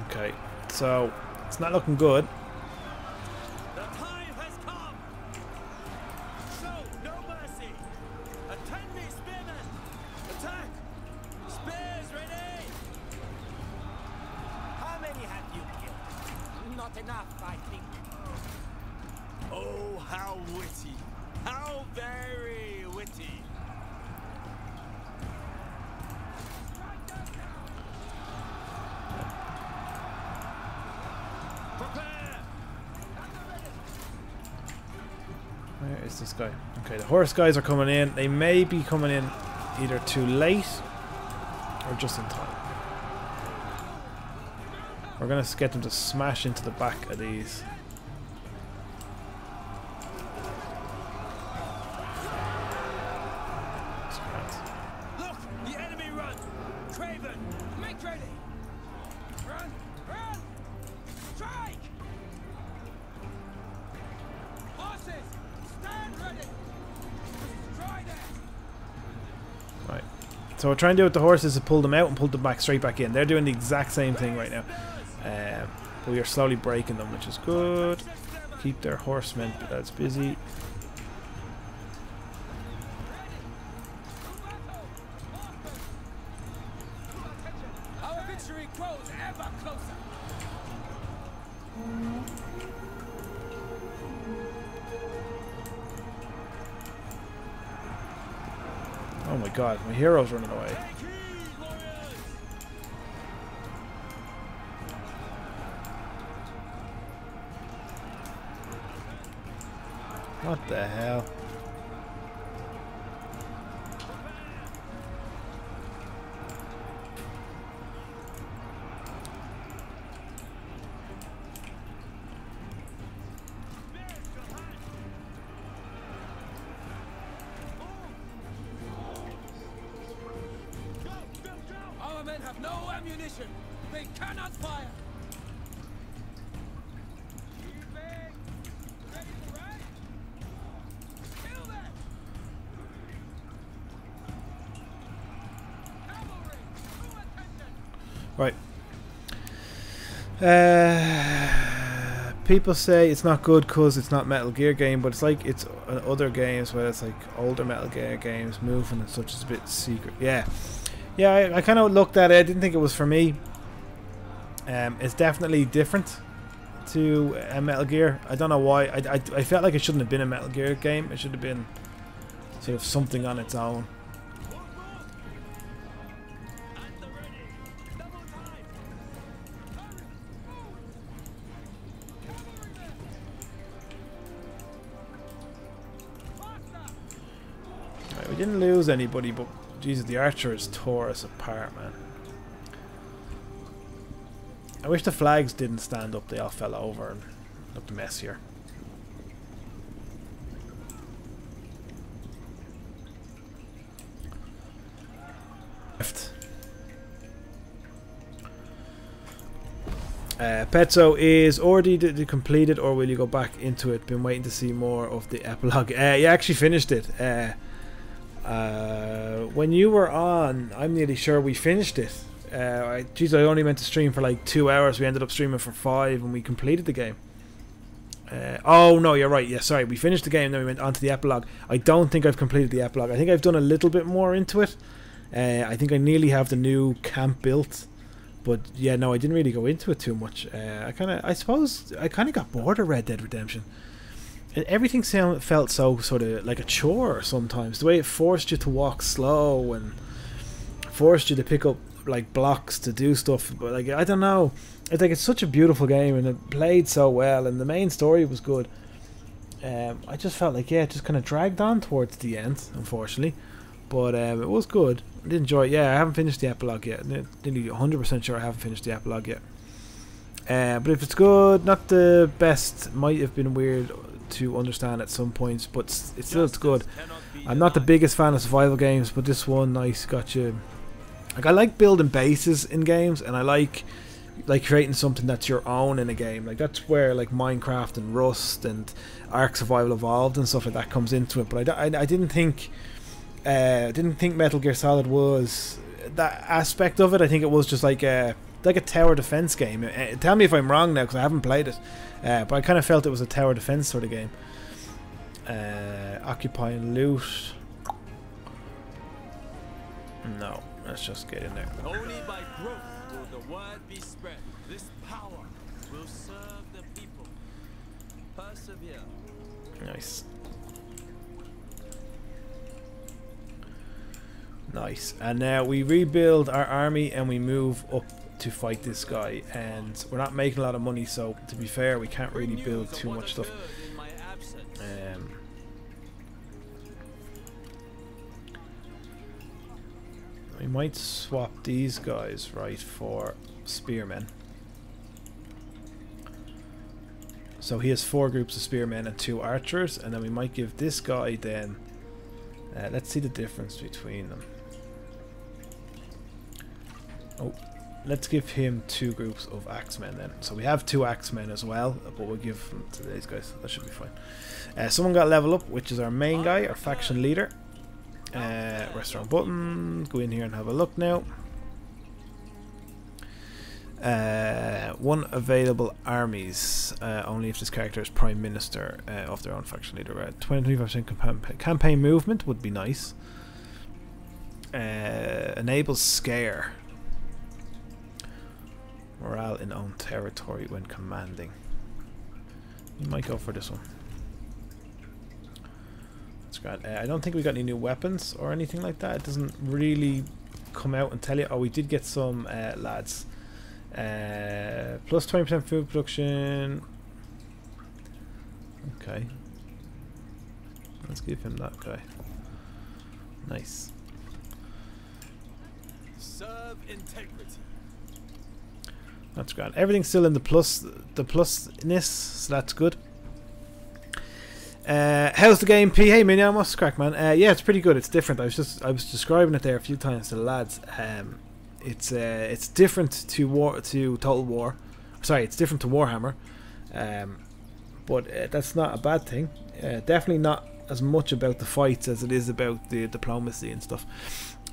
Okay, so it's not looking good. The time has come! Show no mercy! Attend me, spearmen! Attack! Spears ready! How many have you killed? Not enough, I think. Oh, how witty! How very witty! Where's this guy? Okay, the horse guys are coming in. They may be coming in either too late or just in time. We're going to get them to smash into the back of these. Look, the enemy run. Craven, make ready. Run, run. Strike. Horses, stand ready. Try that. Right. So we're trying to do with the horses is pull them out and pull them back straight back in. They're doing the exact same thing right now. But we are slowly breaking them, which is good. Keep their horsemen that's busy. Our victory grows ever closer. Oh my god, my hero's running away. What the hell? Our men have no ammunition. They cannot fire. Ready to ride? Kill them! Cavalry, full attention! Right. People say it's not good because it's not Metal Gear game, but it's like it's other games where it's like older Metal Gear games, moving and such is a bit secret. Yeah. Yeah, I kind of looked at it. I didn't think it was for me. It's definitely different to Metal Gear. I don't know why. I felt like it shouldn't have been a Metal Gear game. It should have been sort of something on its own. Right, we didn't lose anybody, but Jesus, the archers tore us apart, man. I wish the flags didn't stand up. They all fell over and looked a mess here. Petso, is already completed or will you go back into it? Been waiting to see more of the epilogue. You actually finished it. When you were on, I'm nearly sure we finished it. Geez, I only meant to stream for like 2 hours. We ended up streaming for 5 and we completed the game. Oh no, you're right. Yeah, sorry. We finished the game, then we went on to the epilogue. I don't think I've completed the epilogue. I think I've done a little bit more into it. I think I nearly have the new camp built. But yeah, no, I didn't really go into it too much. I suppose I kind of got bored of Red Dead Redemption. Everything felt so sort of like a chore sometimes. The way it forced you to walk slow and forced you to pick up like blocks to do stuff. But like, I don't know. It's like it's such a beautiful game and it played so well and the main story was good. I just felt like, yeah, it just kind of dragged on towards the end, unfortunately. But it was good. I did enjoy it. Yeah, I haven't finished the epilogue yet. Nearly 100% sure I haven't finished the epilogue yet. But if it's good, not the best, might have been weird to understand at some points, but it's still good. I'm not the biggest fan of survival games, but this one, nice, got you. Like, I like building bases in games, and I like creating something that's your own in a game. Like that's where like Minecraft and Rust and Ark Survival Evolved and stuff like that comes into it. But I didn't think Metal Gear Solid was that aspect of it. I think it was just like a tower defense game. Tell me if I'm wrong now, because I haven't played it. But I kind of felt it was a tower defense sort of game. Occupy and loot. No, let's just get in there. Only by growth will the word be spread. This power will serve the people. Persevere. Nice. Nice. And now we rebuild our army and we move up to fight this guy. And we're not making a lot of money, so to be fair, we can't really build too much stuff. We might swap these guys, right, for spearmen. So he has 4 groups of spearmen and 2 archers, and then we might give this guy then... let's see the difference between them. Oh, let's give him 2 groups of axemen then. So we have 2 axemen as well, but we'll give them to these guys. That should be fine. Someone got level up, which is our main guy, our faction leader. Restaurant button. Go in here and have a look now. 1 available armies. Only if this character is prime minister of their own faction leader. 25% campaign movement would be nice. Enables scare. Morale in own territory when commanding. You might go for this one. That's great. I don't think we got any new weapons or anything like that. It doesn't really come out and tell you. Oh, we did get some lads. Plus 20% food production. Okay. Let's give him that guy. Nice. Serve integrity. That's grand. Everything's still in the plusness, so that's good. How's the game, P? Hey, Minyon, what's the crack, man? Yeah, it's pretty good. It's different. I was describing it there a few times to the lads. It's different to Total War. Sorry, it's different to Warhammer. But that's not a bad thing. Definitely not as much about the fights as it is about the diplomacy and stuff.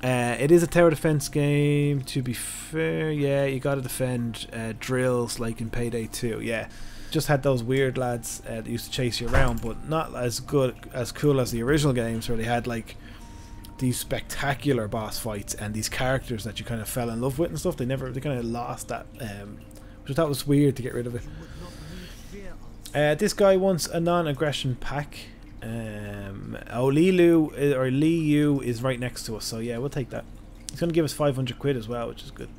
It is a tower defense game, to be fair. Yeah, you gotta defend drills like in Payday 2. Yeah, just had those weird lads that used to chase you around, but not as cool as the original games, where they had like these spectacular boss fights and these characters that you kind of fell in love with and stuff. They kind of lost that, which I thought was weird to get rid of it. This guy wants a non-aggression pack. Liu is right next to us, so yeah, we'll take that. He's going to give us 500 quid as well, which is good.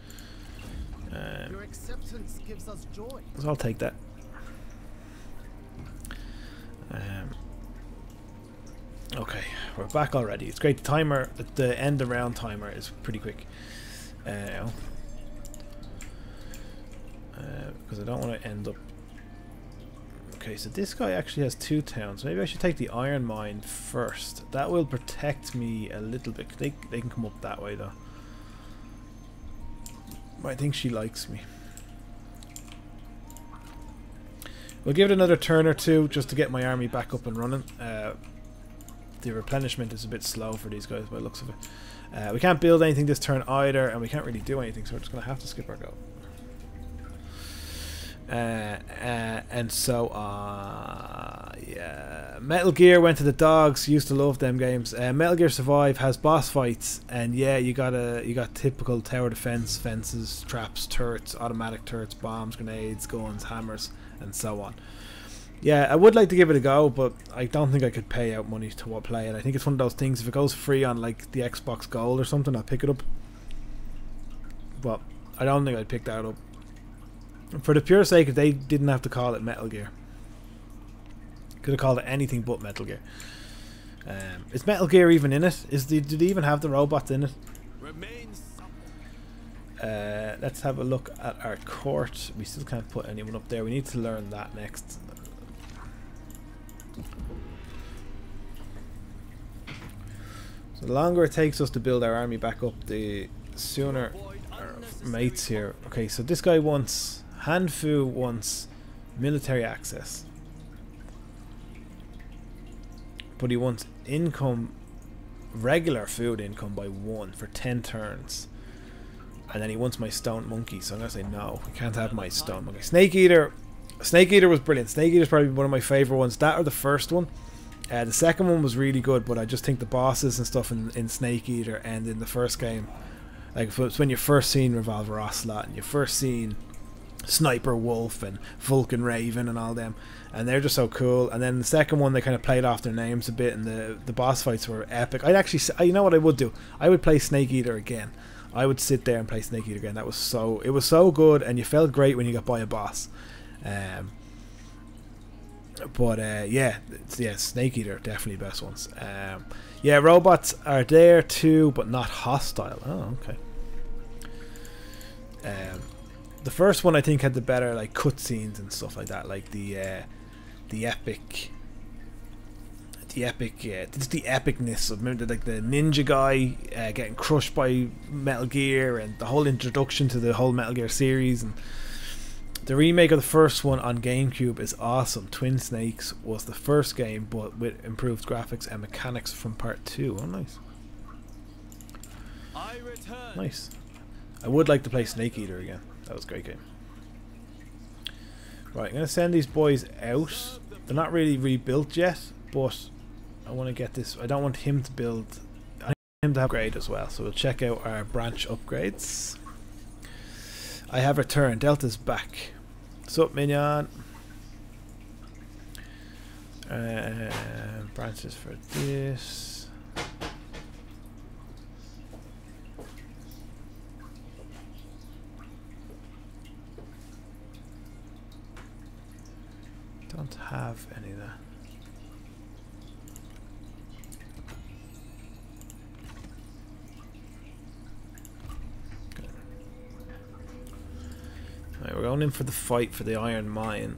Your acceptance gives us joy. So I'll take that. Okay, we're back already. It's great. The timer, the end of round timer is pretty quick. Because I don't want to end up. Okay, so this guy actually has 2 towns. Maybe I should take the iron mine first. That will protect me a little bit. They can come up that way though. But I think she likes me. We'll give it another turn or 2 just to get my army back up and running. The replenishment is a bit slow for these guys by the looks of it. We can't build anything this turn either, and we can't really do anything, so we're just going to have to skip our go. And so yeah, Metal Gear went to the dogs. Used to love them games. Metal Gear Survive has boss fights, and yeah, you got typical tower defense, fences, traps, turrets, automatic turrets, bombs, grenades, guns, hammers, and so on. Yeah, I would like to give it a go, but I don't think I could pay out money to play it. I think it's one of those things, if it goes free on like the Xbox Gold or something, I'll pick it up, but I don't think I'd pick that up. For the pure sake of they didn't have to call it Metal Gear. Could have called it anything but Metal Gear. Is Metal Gear even in it? Do they even have the robots in it? Let's have a look at our court. We still can't put anyone up there. We need to learn that next. So the longer it takes us to build our army back up, the sooner our mates here. Okay, so this guy wants... Hanfu wants military access, but he wants income, regular food income by 1 for 10 turns, and then he wants my stone monkey, so I'm gonna say no, we can't have my stone monkey. Snake Eater was brilliant. Snake Eater is probably one of my favorite ones. That or the first one. The second one was really good, but I just think the bosses and stuff in Snake Eater and in the first game, like it's when you first seen Revolver Ocelot and you first seen Sniper Wolf and Vulcan Raven and all them, and they're just so cool. And then the second one, they kind of played off their names a bit, and the boss fights were epic. I'd actually, you know what I would do? I would play Snake Eater again. I would sit there and play Snake Eater again. It was so good, and you felt great when you got by a boss. But yeah, Snake Eater definitely best ones. Yeah, robots are there too, but not hostile. Oh, okay. The first one I think had the better like cutscenes and stuff like that, like the epic. Just the epicness of, remember, like the ninja guy getting crushed by Metal Gear, and the whole introduction to the whole Metal Gear series. And the remake of the first one on GameCube is awesome. Twin Snakes was the first game, but with improved graphics and mechanics from part 2. Oh, nice. Nice. I would like to play Snake Eater again. That was a great game. Right, I'm going to send these boys out. They're not really rebuilt yet, but I want to get this. I don't want him to build. I want him to upgrade as well. So we'll check out our branch upgrades. I have returned. Delta's back. What's up, Minyon? Branches for this. Don't have any of that. Right, we're going in for the fight for the iron mine.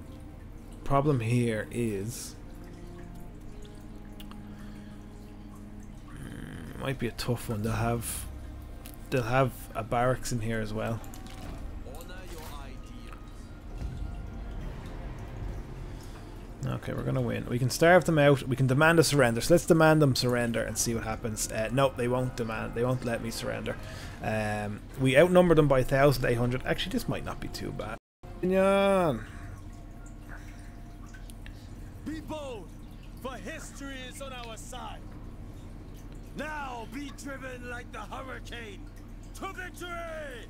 Problem here is might be a tough one. They'll have a barracks in here as well. Okay, we're gonna win. We can starve them out. We can demand a surrender. So let's demand them surrender and see what happens. No, they won't demand. They won't let me surrender. We outnumber them by 1,800. Actually, this might not be too bad. Minyon. Be bold, for history is on our side. Now be driven like the hurricane to victory.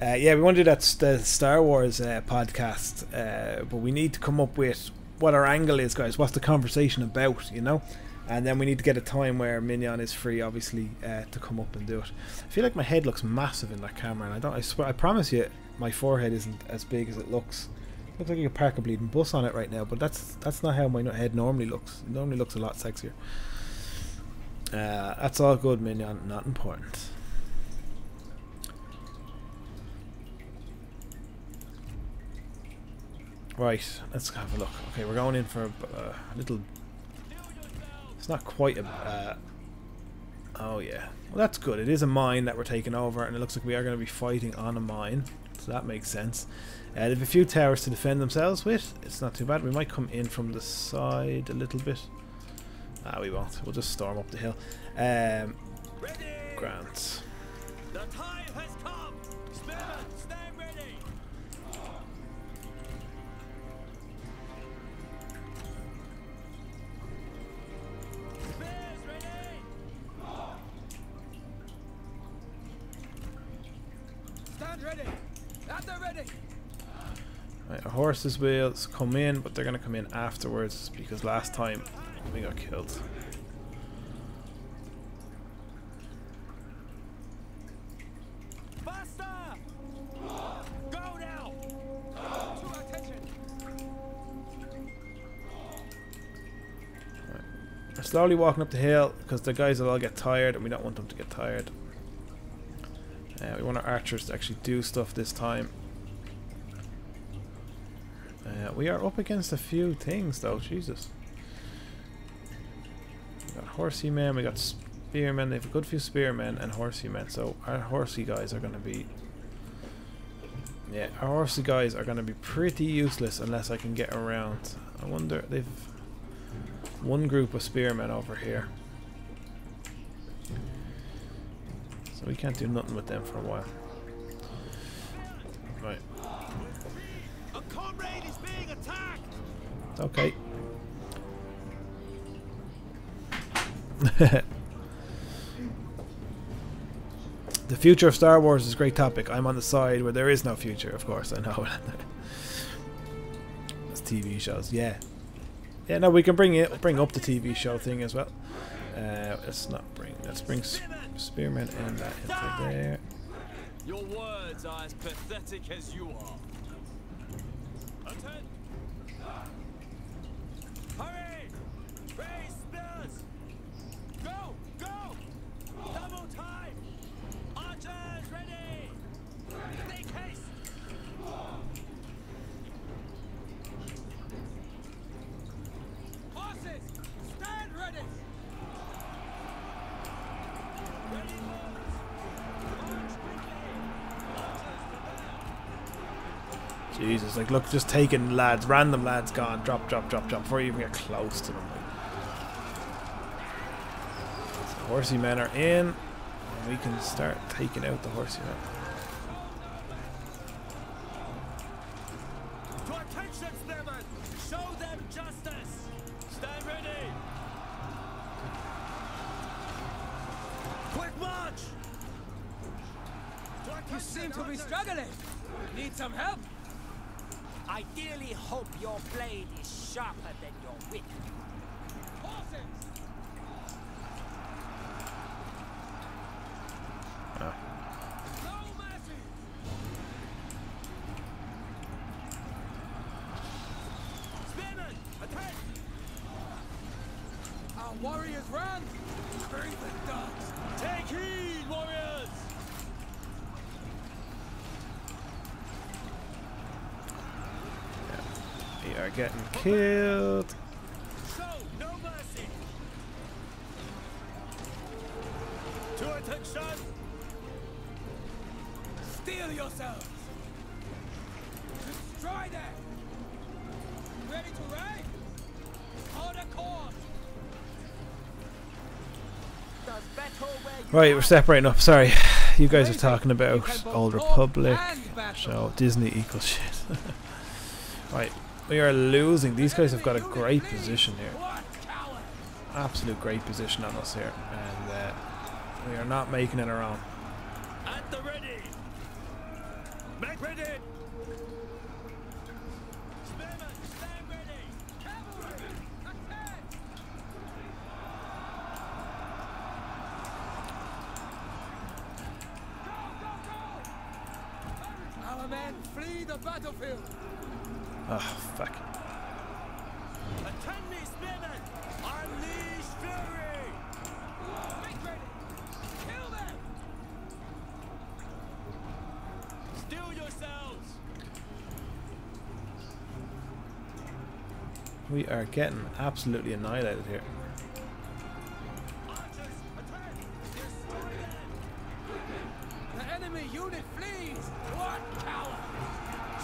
Yeah, we want to do that the Star Wars podcast, but we need to come up with what our angle is, guys. What's the conversation about, you know? And then we need to get a time where Minyon is free, obviously, to come up and do it. I feel like my head looks massive in that camera, and I swear, I promise you, my forehead isn't as big as it looks. It looks like you could park a bleeding bus on it right now, but that's not how my head normally looks. It normally looks a lot sexier. That's all good, Minyon. Not important. Right, let's have a look. Okay, we're going in for a little. It's not quite a. Oh yeah, well that's good. It is a mine that we're taking over, and it looks like we are going to be fighting on a mine, so that makes sense. They have a few towers to defend themselves with. It's not too bad. We might come in from the side a little bit. We won't. We'll just storm up the hill. Grant. The time has come. Spearmen, stand ready. Spears ready. Stand ready. At the ready. Right, our horses will come in, but they're going to come in afterwards because last time we got killed. Faster! Go now! To attention! Right. We're slowly walking up the hill because the guys will all get tired, and we don't want them to get tired. We want our archers to actually do stuff this time. We are up against a few things though, Jesus. We got horsey men, we got spearmen. They have a good few spearmen and horsey men, so our horsey guys are going to be... Yeah, our horsey guys are going to be pretty useless unless I can get around. I wonder, they've one group of spearmen over here. So we can't do nothing with them for a while. Right. A comrade is being attacked! Okay. The future of Star Wars is a great topic. I'm on the side where there is no future, of course, I know. It's TV shows, yeah. Yeah, no, we can bring up the TV show thing as well. Let's bring spearmen and that into there. Your words are as pathetic as you are. Jesus, like look, just taking lads, random lads gone, drop, drop, drop, drop, before you even get close to them. So horsey men are in, and we can start taking out the horsey men. To attention, spearmen! Show them justice! Stand ready! Quick march! You seem to be struggling. Need some help? I dearly hope your blade is sharper than your wit. Horses! Ah. No mercy! Spearmen, attack! Our warriors run! Craven dogs! Take heed, warriors! They are getting killed. Show no mercy! To attention! Steel yourselves! Destroy them! Ready to ride? Hold a course! Does battle where you Right, we're separating up. Sorry, you guys are Crazy. talking You about can both Old talk Republic. and battle. So Disney equals shit. Right, we are losing. These guys have got a great position here. What coward! Absolute great position on us here, and we are not making it around. At the ready! Make ready! Spearmen, stand ready! Cavalry! Attack! Our men flee the battlefield! Oh, fuck. Attend me, spearmen! Unleash fury! Make ready! Kill them! Steel yourselves! We are getting absolutely annihilated here. Archers, attack! Destroy them! The enemy unit flees! What coward!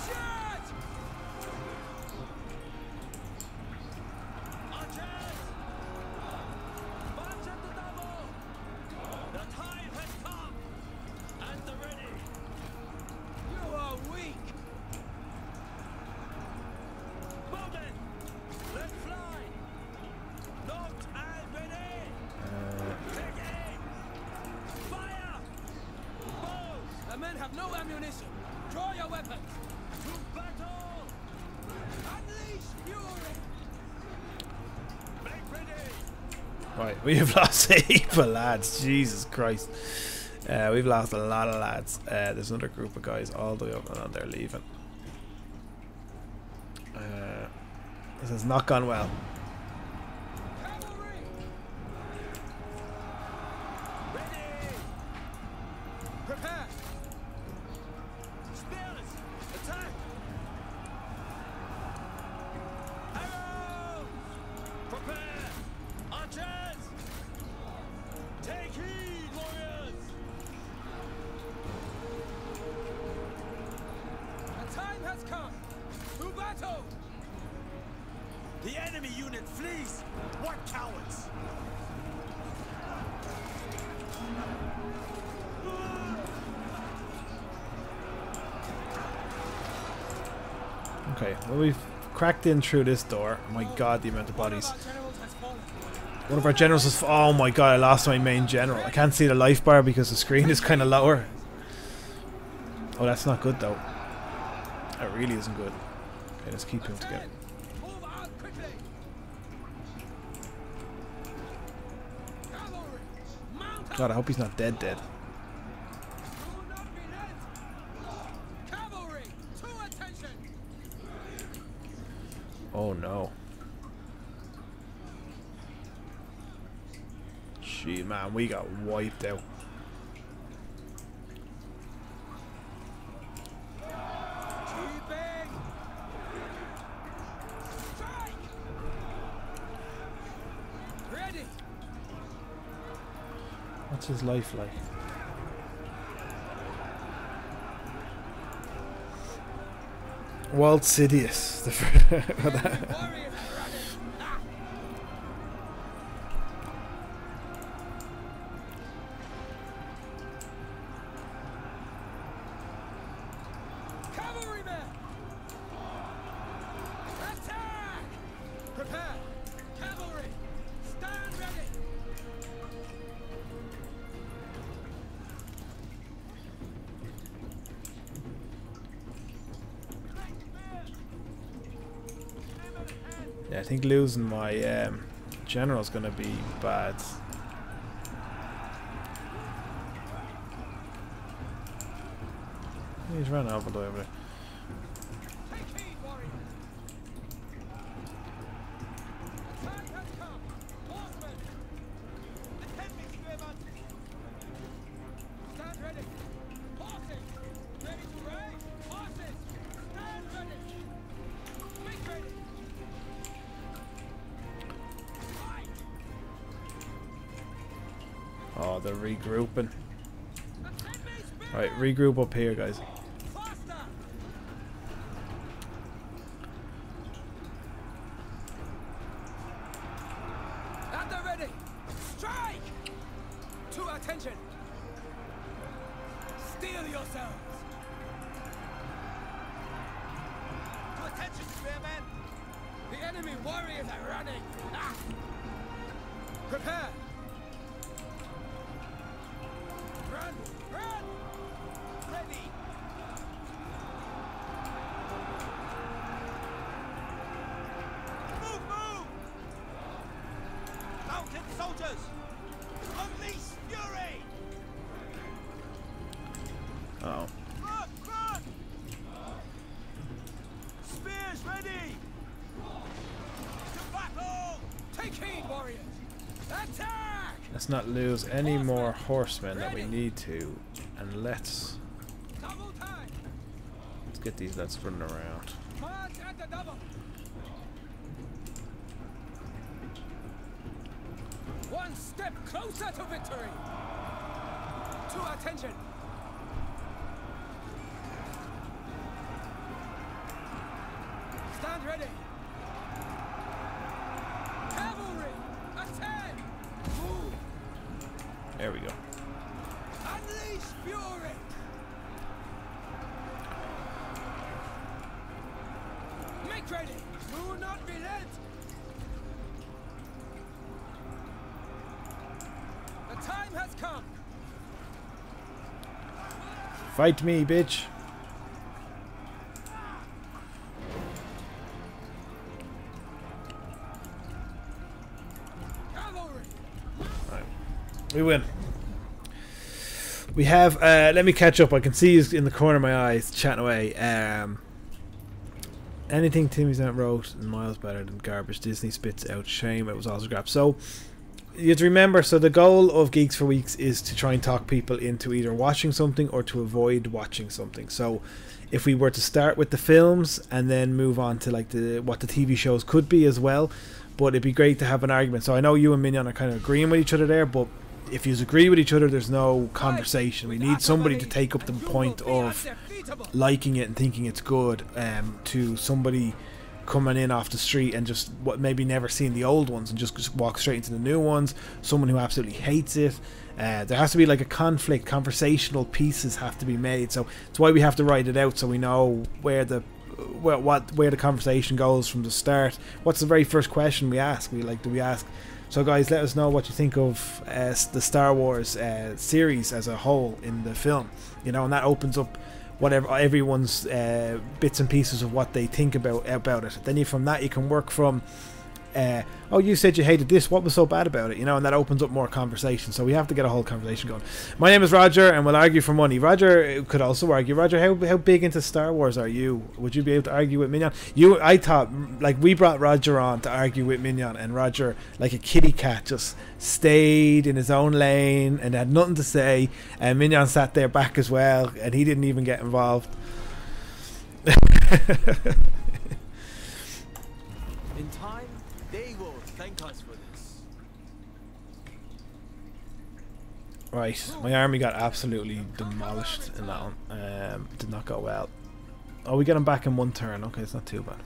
Shoot! Archers! March at the double! The time has come! At the ready! You are weak! Bowmen! Let fly! Nocked and ready! Take aim! Fire! Bows! The men have no ammunition! Draw your weapons! To battle! Unleash fury! Make ready! Right, we have lost a heap of lads. Jesus Christ. We've lost a lot of lads. There's another group of guys all the way up and they're leaving. This has not gone well. Cavalry! Ready! Prepare! Spears! Attack! Arrows! Prepare! Archers! Take heed, warriors! The time has come! To battle! The enemy unit flees! What cowards! Okay, well we've cracked in through this door. Oh my god, the amount of bodies. Our generals has fallen. One of our generals is... Oh my god, I lost my main general. I can't see the life bar because the screen is kind of lower. Oh, that's not good though. That really isn't good. Okay, let's keep him together. Move out quickly! Cavalry! Mount up! God, I hope he's not dead. Do not be led! Cavalry! To attention! Oh no. Shit, man, we got wiped out. Keeping! Strike! Ready! What's his life like? Walt Sidious. Cavalrymen! Attack! Prepare! Cavalry! Stand ready! Yeah, I think losing my general's gonna be bad. He's running over there. Take heed, warriors! The time has come! Horsemen! Attend me, spearmen! Stand ready! Horses! Ready to raid! Horses! Stand ready! Make ready! Fight! Oh, they're regrouping. Attend me, spearmen! Right, regroup up here, guys. Faster! At the ready! Strike! To attention! Steel yourselves! To attention, spearmen! The enemy warriors are running! Ah! Prepare! Run! Run! Ready! Move! Move! Mounted soldiers! Unleash fury! Oh. Run! Run! Spears ready! To battle! Take heed, warriors! Attack! Let's not lose any more horsemen than we need to, and let's Double time! get these lads running around. March at the double! One step closer to victory! To attention! Stand ready! Cavalry! Attack! Move! There we go. Unleash fury! Make ready! Do not relent! The time has come! Fight me, bitch. Cavalry! Right. We win. We have, let me catch up. I can see you in the corner of my eyes chatting away. Anything Timmy Zant wrote is miles better than garbage Disney spits out. Shame it was also scrapped. So, you have to remember, so the goal of Geeks for Weeks is to try and talk people into either watching something or to avoid watching something. So, if we were to start with the films and then move on to like what the TV shows could be as well, but it'd be great to have an argument. So I know you and Minyon are kind of agreeing with each other there, but if you agree with each other, there's no conversation. We need somebody to take up the point of liking it and thinking it's good, to somebody coming in off the street and just maybe never seen the old ones and just walk straight into the new ones. Someone who absolutely hates it. There has to be like a conflict. Conversational pieces have to be made. So it's why we have to write it out so we know where the conversation goes from the start. What's the very first question we ask? Do we ask? So guys, let us know what you think of the Star Wars series as a whole in the film. You know, and that opens up whatever everyone's bits and pieces of what they think about it. Then from that you can work from oh, you said you hated this, what was so bad about it, you know, and that opens up more conversation. So we have to get a whole conversation going. My name is Roger and we'll argue for money. Roger could also argue. Roger, how big into Star Wars are you? Would you be able to argue with Minyon? I thought, like, we brought Roger on to argue with Minyon, and Roger, like a kitty cat, just stayed in his own lane and had nothing to say, and Minyon sat there back as well and he didn't even get involved. In time, they will thank us for this. Right, my army got absolutely demolished in that one. Did not go well. Oh, we get them back in one turn. Okay, it's not too bad.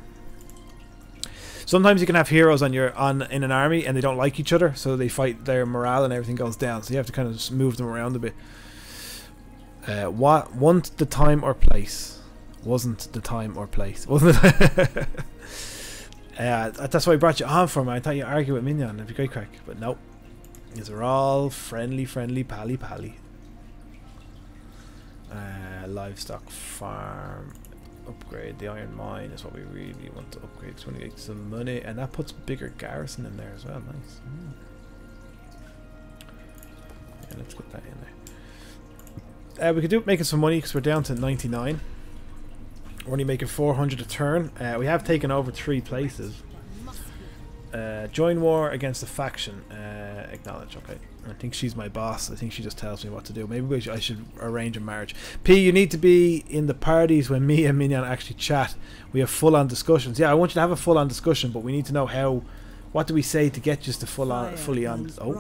Sometimes you can have heroes on in an army and they don't like each other, so they fight, their morale and everything goes down. So you have to kind of just move them around a bit. Want the time or place? Wasn't the time or place? Wasn't it? That's why I brought you on for, man. I thought you'd argue with Minyon. That'd be great, Craic. But nope. These are all friendly, pally. Livestock farm. Upgrade the iron mine is what we really want to upgrade. 28 some money, and that puts bigger garrison in there as well. Nice. Yeah, let's get that in there. We could do making some money because we're down to 99. We're only making 400 a turn. We have taken over 3 places. Join war against a faction. Acknowledge. Okay. I think she's my boss. I think she just tells me what to do. Maybe I should arrange a marriage. P, you need to be in the parties when me and Minyon actually chat. We have full-on discussions. Yeah, I want you to have a full-on discussion, but we need to know how. What do we say to get just a fully on? Oh.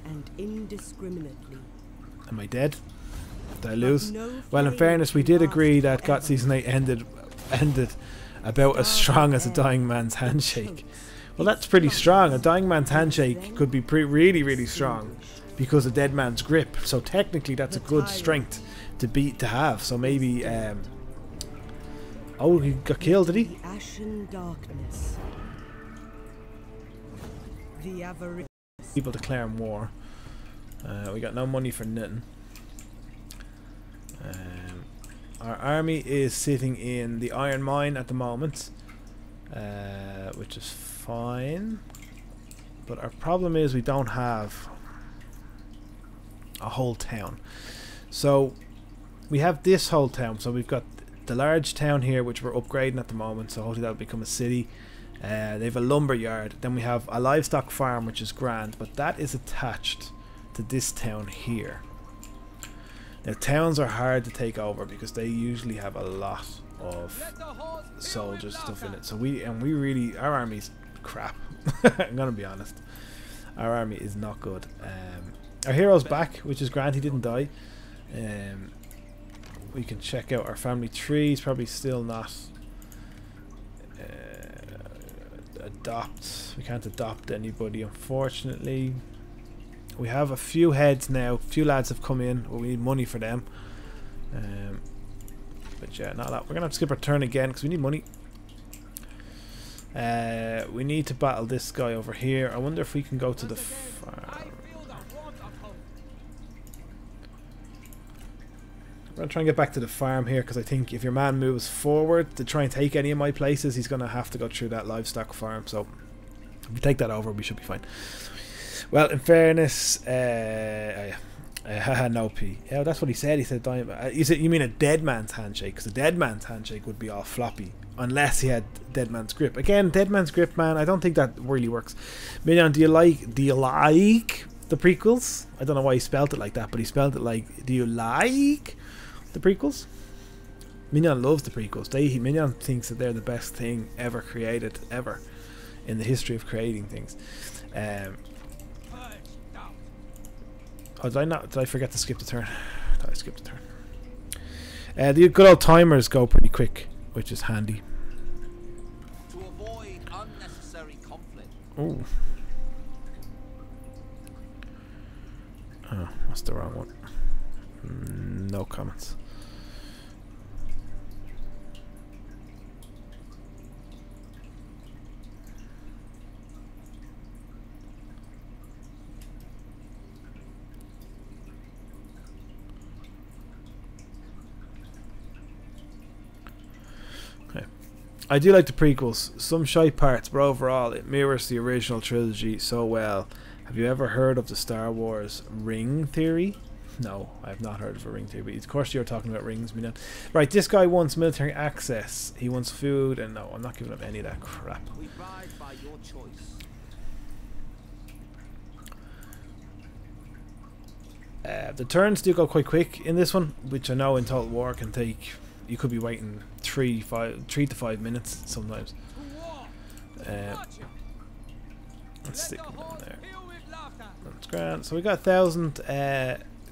And indiscriminately. Am I dead? Did I lose? Well, in fairness, we did agree that GOT Season 8 ended about as strong as a dying man's handshake. Well, that's pretty strong. A dying man's handshake could be really strong because of dead man's grip. So technically, that's a good strength to have. So maybe. Oh, he got killed, did he? Ashen darkness. People declaring war. We got no money for nothing. Our army is sitting in the iron mine at the moment, which is fine, but our problem is we don't have a whole town. So we have this whole town, so we've got the large town here which we're upgrading at the moment, so hopefully that'll become a city. They have a lumber yard, then we have a livestock farm which is grand, but that is attached to this town here. Now towns are hard to take over because they usually have a lot of soldiers stuff in it, so our army's crap. I'm gonna be honest, our army is not good. Our hero's back, which is grand. He didn't die. We can check out our family tree. He's probably still not we can't adopt anybody, unfortunately. We have a few heads now. A few lads have come in, but we need money for them. But yeah, not that. We're gonna have to skip our turn again because we need money. We need to battle this guy over here. I wonder if we can go to the farm. I'm gonna try and get back to the farm here because I think if your man moves forward to try and take any of my places, he's gonna have to go through that livestock farm. So if we take that over, we should be fine. Well, in fairness, no P. Yeah, that's what he said. He said, you mean a dead man's handshake? Because a dead man's handshake would be all floppy unless he had dead man's grip. Again, dead man's grip, man. I don't think that really works. Minyon, do you like the prequels? I don't know why he spelled it like that, but he spelled it like, do you like the prequels? Minyon loves the prequels. Minyon thinks that they're the best thing ever created, ever in the history of creating things. Oh, did I forget to skip the turn? I thought I skipped the turn. The good old timers go pretty quick, which is handy. To avoid unnecessary conflict. Ooh. Oh, that's the wrong one. No comments. I do like the prequels, some shy parts, but overall it mirrors the original trilogy so well. Have you ever heard of the Star Wars ring theory? No, I have not heard of a ring theory, but of course you're talking about rings, Minyon. Right, this guy wants military access, he wants food, and no, I'm not giving up any of that crap. We ride by your choice. The turns do go quite quick in this one, which I know in Total War can take, you could be waiting 3 to 5 minutes sometimes. Let's stick them in there. That's grand. So we got 1,000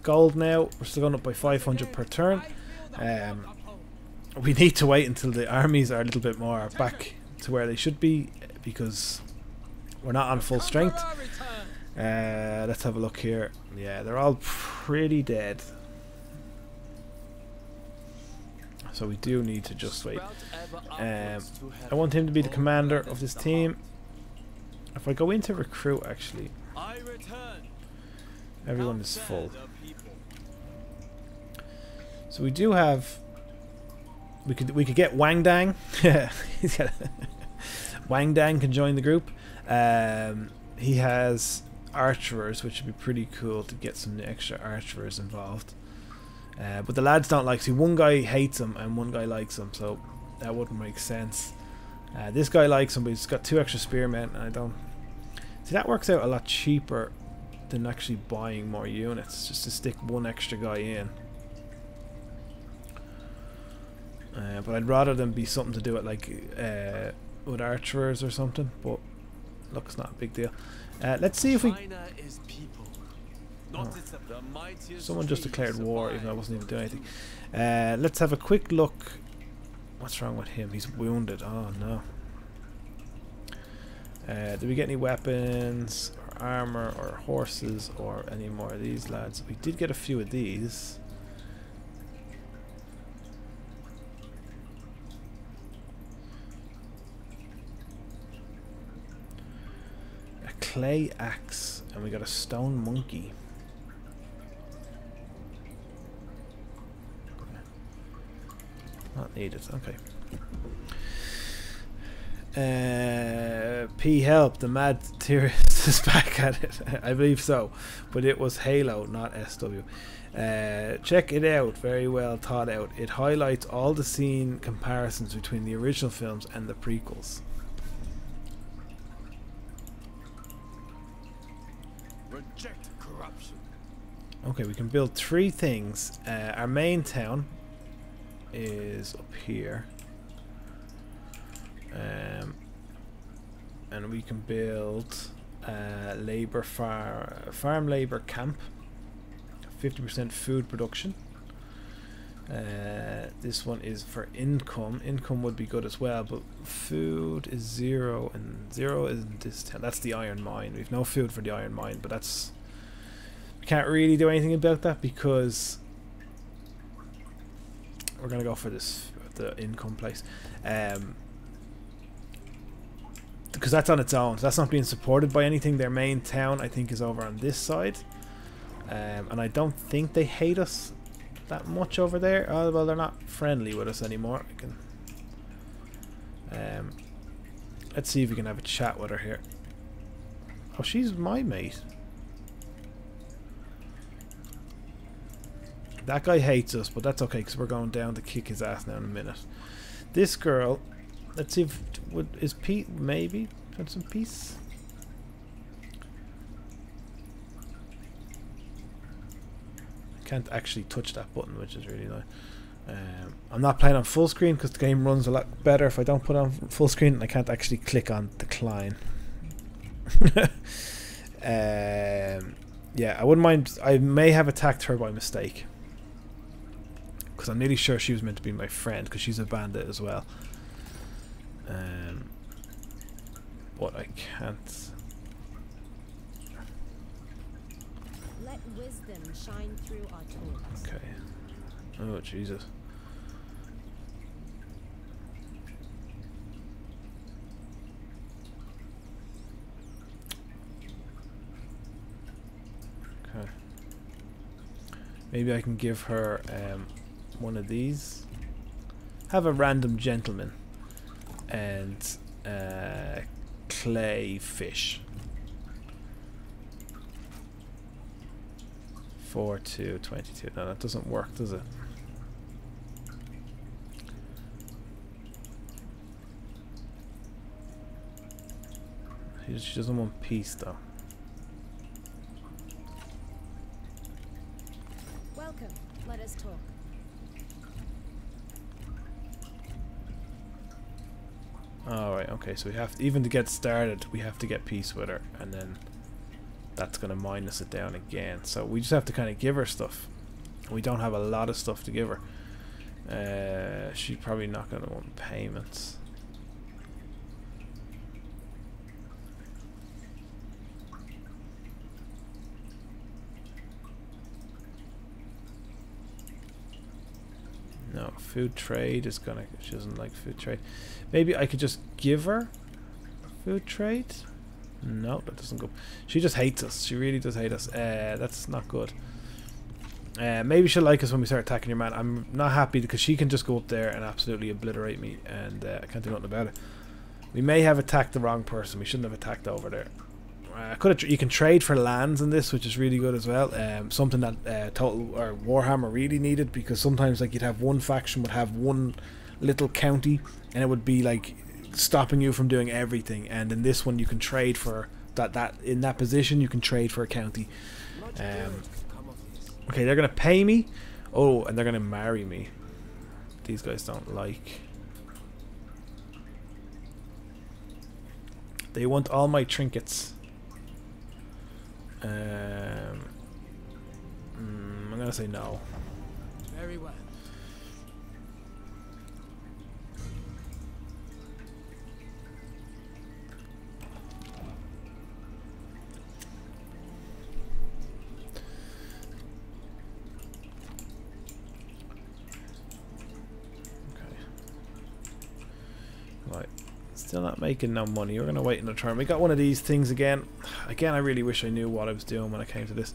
gold now. We're still going up by 500 per turn. we need to wait until the armies are a little bit more back to where they should be, because we're not on full strength. Let's have a look here. Yeah, they're all pretty dead. So we do need to just wait. I want him to be the commander of this team. If I go into recruit, actually, everyone is full. So we do have. We could get Wang Dang. Wang Dang can join the group. He has archers, which would be pretty cool to get some extra archers involved. But the lads don't like. See, one guy hates him and one guy likes him, so that wouldn't make sense. This guy likes him, but he's got 2 extra spearmen, and I don't. See, that works out a lot cheaper than actually buying more units, just to stick 1 extra guy in. But I'd rather than be something to do it like with archers or something. But look, it's not a big deal. Let's see if we. Oh. Someone just declared war, even though I wasn't even doing anything. Let's have a quick look. What's wrong with him? He's wounded. Oh no. Did we get any weapons or armor or horses or any more of these lads? We did get a few of these. A clay axe, and we got a stone monkey. Not needed. Okay. P help, the mad terrorist is back at it. I believe so, but it was Halo, not SW. Check it out, very well thought out. It highlights all the scene comparisons between the original films and the prequels. Reject corruption. Okay, we can build 3 things. Our main town is up here. And we can build labor farm labor camp, 50% food production. This one is for income. Income would be good as well, but food is 0, and 0 is in this town. That's the iron mine. We've no food for the iron mine, but that's, we can't really do anything about that because we're gonna go for this, the income place. Because that's on its own, so that's not being supported by anything. Their main town, I think, is over on this side, and I don't think they hate us that much over there. Oh, well, they're not friendly with us anymore. I can, let's see if we can have a chat with her here. Oh, she's my mate. That guy hates us, but that's okay because we're going down to kick his ass now in a minute. This girl. Let's see if is Pete maybe put some peace. I can't actually touch that button, which is really nice. I'm not playing on full screen because the game runs a lot better if I don't put it on full screen, and I can't actually click on decline. Yeah, I wouldn't mind. I may have attacked her by mistake because I'm nearly sure she was meant to be my friend because she's a bandit as well. But I can't. Let wisdom shine through our tools. Okay. Oh Jesus. Okay. Maybe I can give her one of these. Have a random gentleman. And clay fish. 4 to 22. No, that doesn't work, does it? She doesn't want peace, though. Welcome. Let us talk. Alright, okay, so we have to, even to get started, we have to get peace with her, and then that's going to minus it down again. So we just have to kind of give her stuff. We don't have a lot of stuff to give her. She's probably not going to want payments. No, food trade is gonna. She doesn't like food trade. Maybe I could just give her food trade. No, that doesn't go. She just hates us. She really does hate us. That's not good. Maybe she'll like us when we start attacking your man. I'm not happy because she can just go up there and absolutely obliterate me, and I can't do nothing about it. We may have attacked the wrong person. We shouldn't have attacked over there. You can trade for lands in this, which is really good as well. Something that Total or Warhammer really needed, because sometimes like you'd have one faction would have one little county, and it would be like stopping you from doing everything. And in this one, you can trade for that in that position. You can trade for a county. Okay, they're gonna pay me. Oh, and they're gonna marry me. These guys don't like. They want all my trinkets. I'm gonna say no. Very well. Right, still not making no money. We're gonna wait in the turn. We got one of these things again. Again, I really wish I knew what I was doing when I came to this.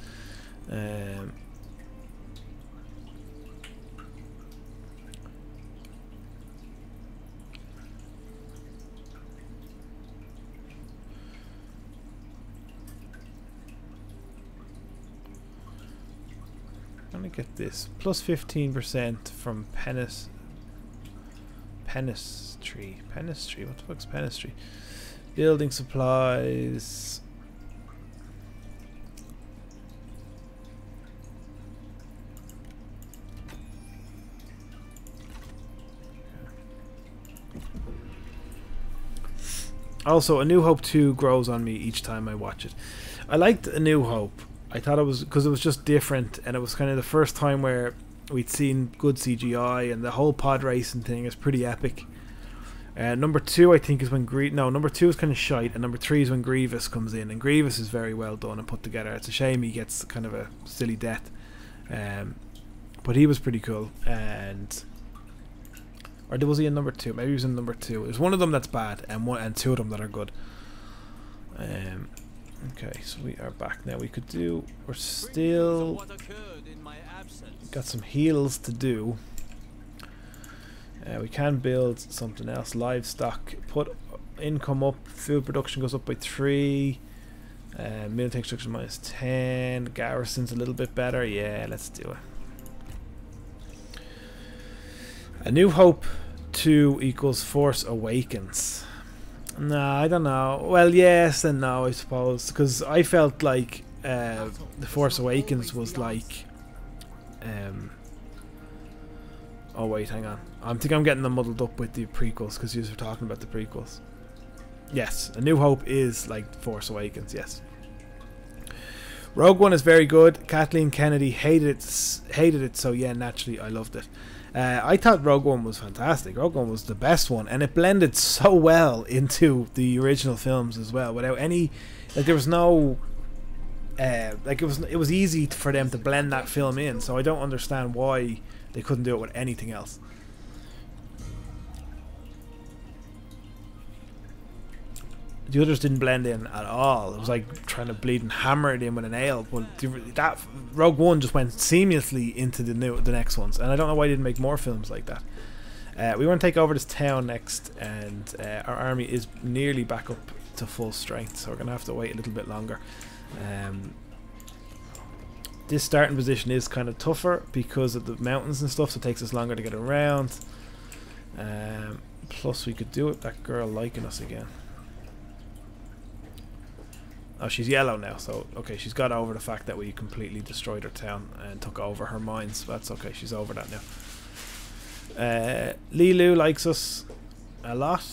I'm gonna get this plus 15% from Penistry. What the fuck's Penistry? Building supplies. Also, A New Hope 2 grows on me each time I watch it. I liked A New Hope. I thought it was because it was just different, and it was kind of the first time where we'd seen good CGI, and the whole pod racing thing is pretty epic. Number 2, I think, is when number 2 is kind of shite, and number 3 is when Grievous comes in, and Grievous is very well done and put together. It's a shame he gets kind of a silly death, but he was pretty cool. Or was he in number 2? Maybe he was in number 2. There's one of them that's bad, and 2 of them that are good. Okay, so we are back now. We're still got some heals to do. We can build something else. Livestock, put income up, food production goes up by 3, military construction minus 10, garrison's a little bit better. Yeah, let's do it. A New Hope 2 equals Force Awakens. No, I don't know. Well, yes and no, I suppose, because I felt like The Force Awakens was like oh wait, hang on. I think I'm getting them muddled up with the prequels, because you were talking about the prequels. Yes, A New Hope is like Force Awakens, yes. Rogue One is very good. Kathleen Kennedy hated it, so yeah, naturally I loved it. I thought Rogue One was fantastic. Rogue One was the best one, and it blended so well into the original films as well, without any, like, there was no like, it was easy for them to blend that film in, so I don't understand why they couldn't do it with anything else. The others didn't blend in at all. It was like trying to bleed and hammer it in with a nail. But that Rogue One just went seamlessly into the next ones, and I don't know why they didn't make more films like that. We want to take over this town next, and our army is nearly back up to full strength, so we're gonna have to wait a little bit longer. This starting position is kind of tougher because of the mountains and stuff, so it takes us longer to get around. Plus, we could do it. That girl liking us again. Oh, she's yellow now, so okay, she's got over the fact that we completely destroyed her town and took over her mines. That's okay, she's over that now. Lilu likes us a lot.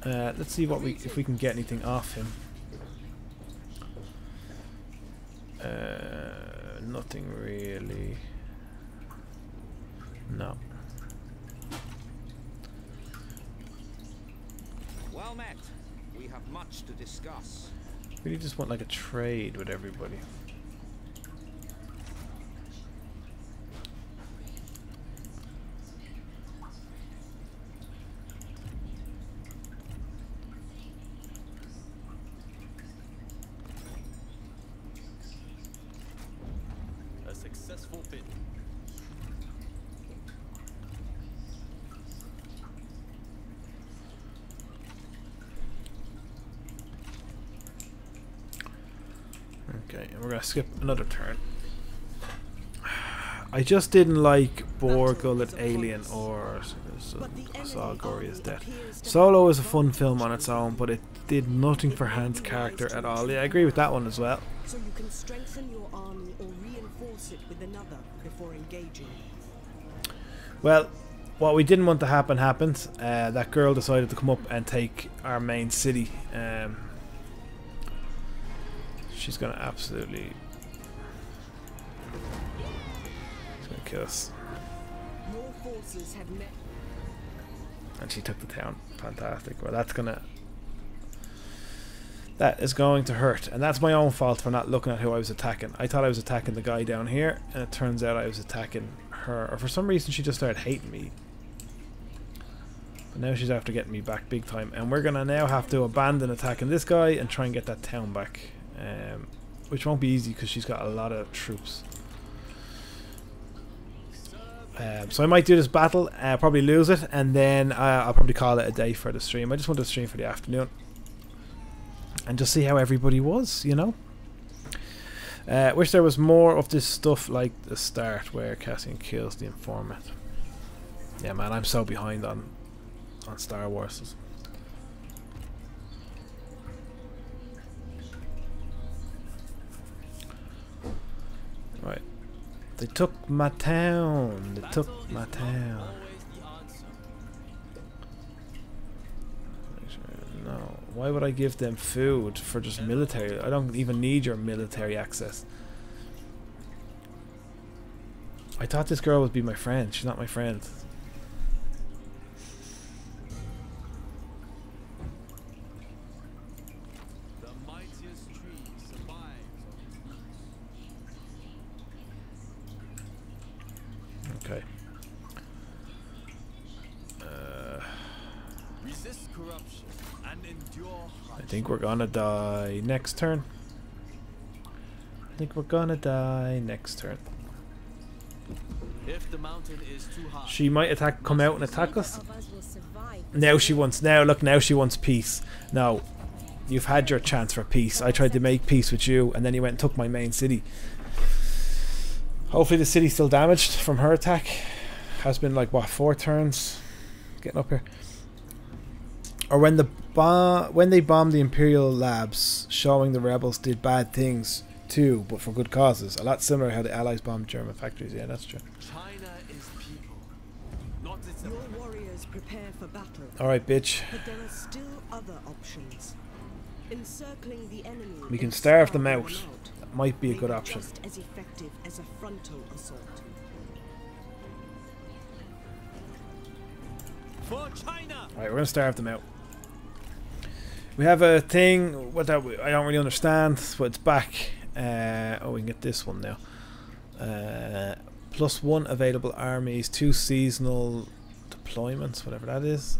Let's see what if we can get anything off him. Nothing really. No. Well met. We have much to discuss. Really just want like a trade with everybody. A successful bid. Okay, and we're gonna skip another turn. I just didn't like Boar, Gullet, Alien, or Salgori is Dead. Solo is a fun film on its own, but it did nothing for Han's character at all. Yeah, I agree with that one as well. So you can strengthen your army or reinforce it with another before engaging. Well, what we didn't want to happen happened. That girl decided to come up and take our main city. She's gonna absolutely... She's gonna kill us. Your forces have met. And she took the town. Fantastic. Well, that's gonna... That is going to hurt. And that's my own fault for not looking at who I was attacking. I thought I was attacking the guy down here, and it turns out I was attacking her. Or for some reason she just started hating me. But now she's after getting me back big time. And we're gonna now have to abandon attacking this guy and try and get that town back. Which won't be easy because she's got a lot of troops. So I might do this battle, probably lose it, and then I'll probably call it a day for the stream. I just want to stream for the afternoon and just see how everybody was, you know. Wish there was more of this stuff like the start where Cassian kills the informant. Yeah, man, I'm so behind on Star Wars. Right. They took my town. They took my town. No. Why would I give them food for just military? I don't even need your military access. I thought this girl would be my friend. She's not my friend. Okay. Resist corruption and endure. I think we're gonna die next turn. I think we're gonna die next turn. If the mountain is too high, she might attack, come out and attack us. Now she wants. Now look. Now she wants peace. No, you've had your chance for peace. I tried to make peace with you, and then you went and took my main city. Hopefully the city's still damaged from her attack. Has been like what, 4 turns getting up here. Or when they bombed the Imperial labs, showing the rebels did bad things too, but for good causes. A lot similar to how the Allies bombed German factories. Yeah, that's true. China is people, not its Your warriors prepare for battle. All right, bitch. But there are still other options. Encircling the enemy. We can starve them out. That might be a good option. Just as effective as a frontal assault. for China. Alright, we're gonna starve them out. We have a thing what that I don't really understand, but it's back. Oh, we can get this one now. +1 available armies, 2 seasonal deployments, whatever that is.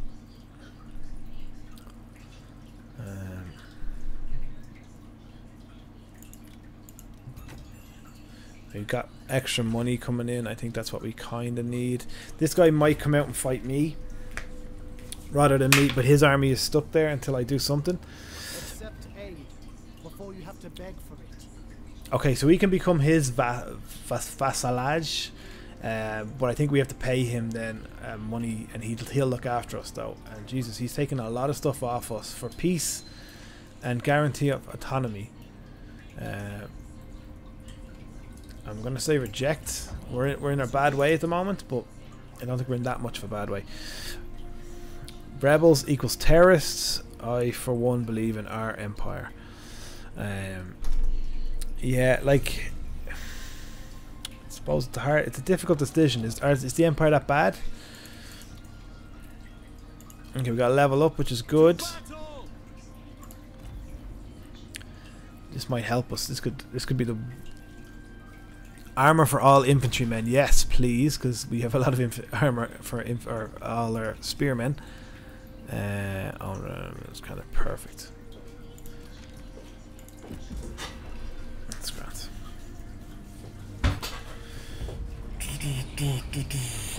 We've got extra money coming in. I think that's what we kind of need. This guy might come out and fight me rather than me, but his army is stuck there until I do something. Accept aid before you have to beg for it. Okay, so we can become his vassalage, but I think we have to pay him then money, and he'll look after us though. And Jesus, he's taking a lot of stuff off us for peace and guarantee of autonomy. I'm gonna say reject. We're in a bad way at the moment, but I don't think we're in that much of a bad way. Rebels equals terrorists. I for one believe in our empire. Yeah, like I suppose it's a difficult decision. Is the empire that bad? Okay, we got a level up, which is good. This might help us. This could be the armor for all infantrymen. Yes, please, because we have a lot of armor for all our spearmen. It's kind of perfect. That's great.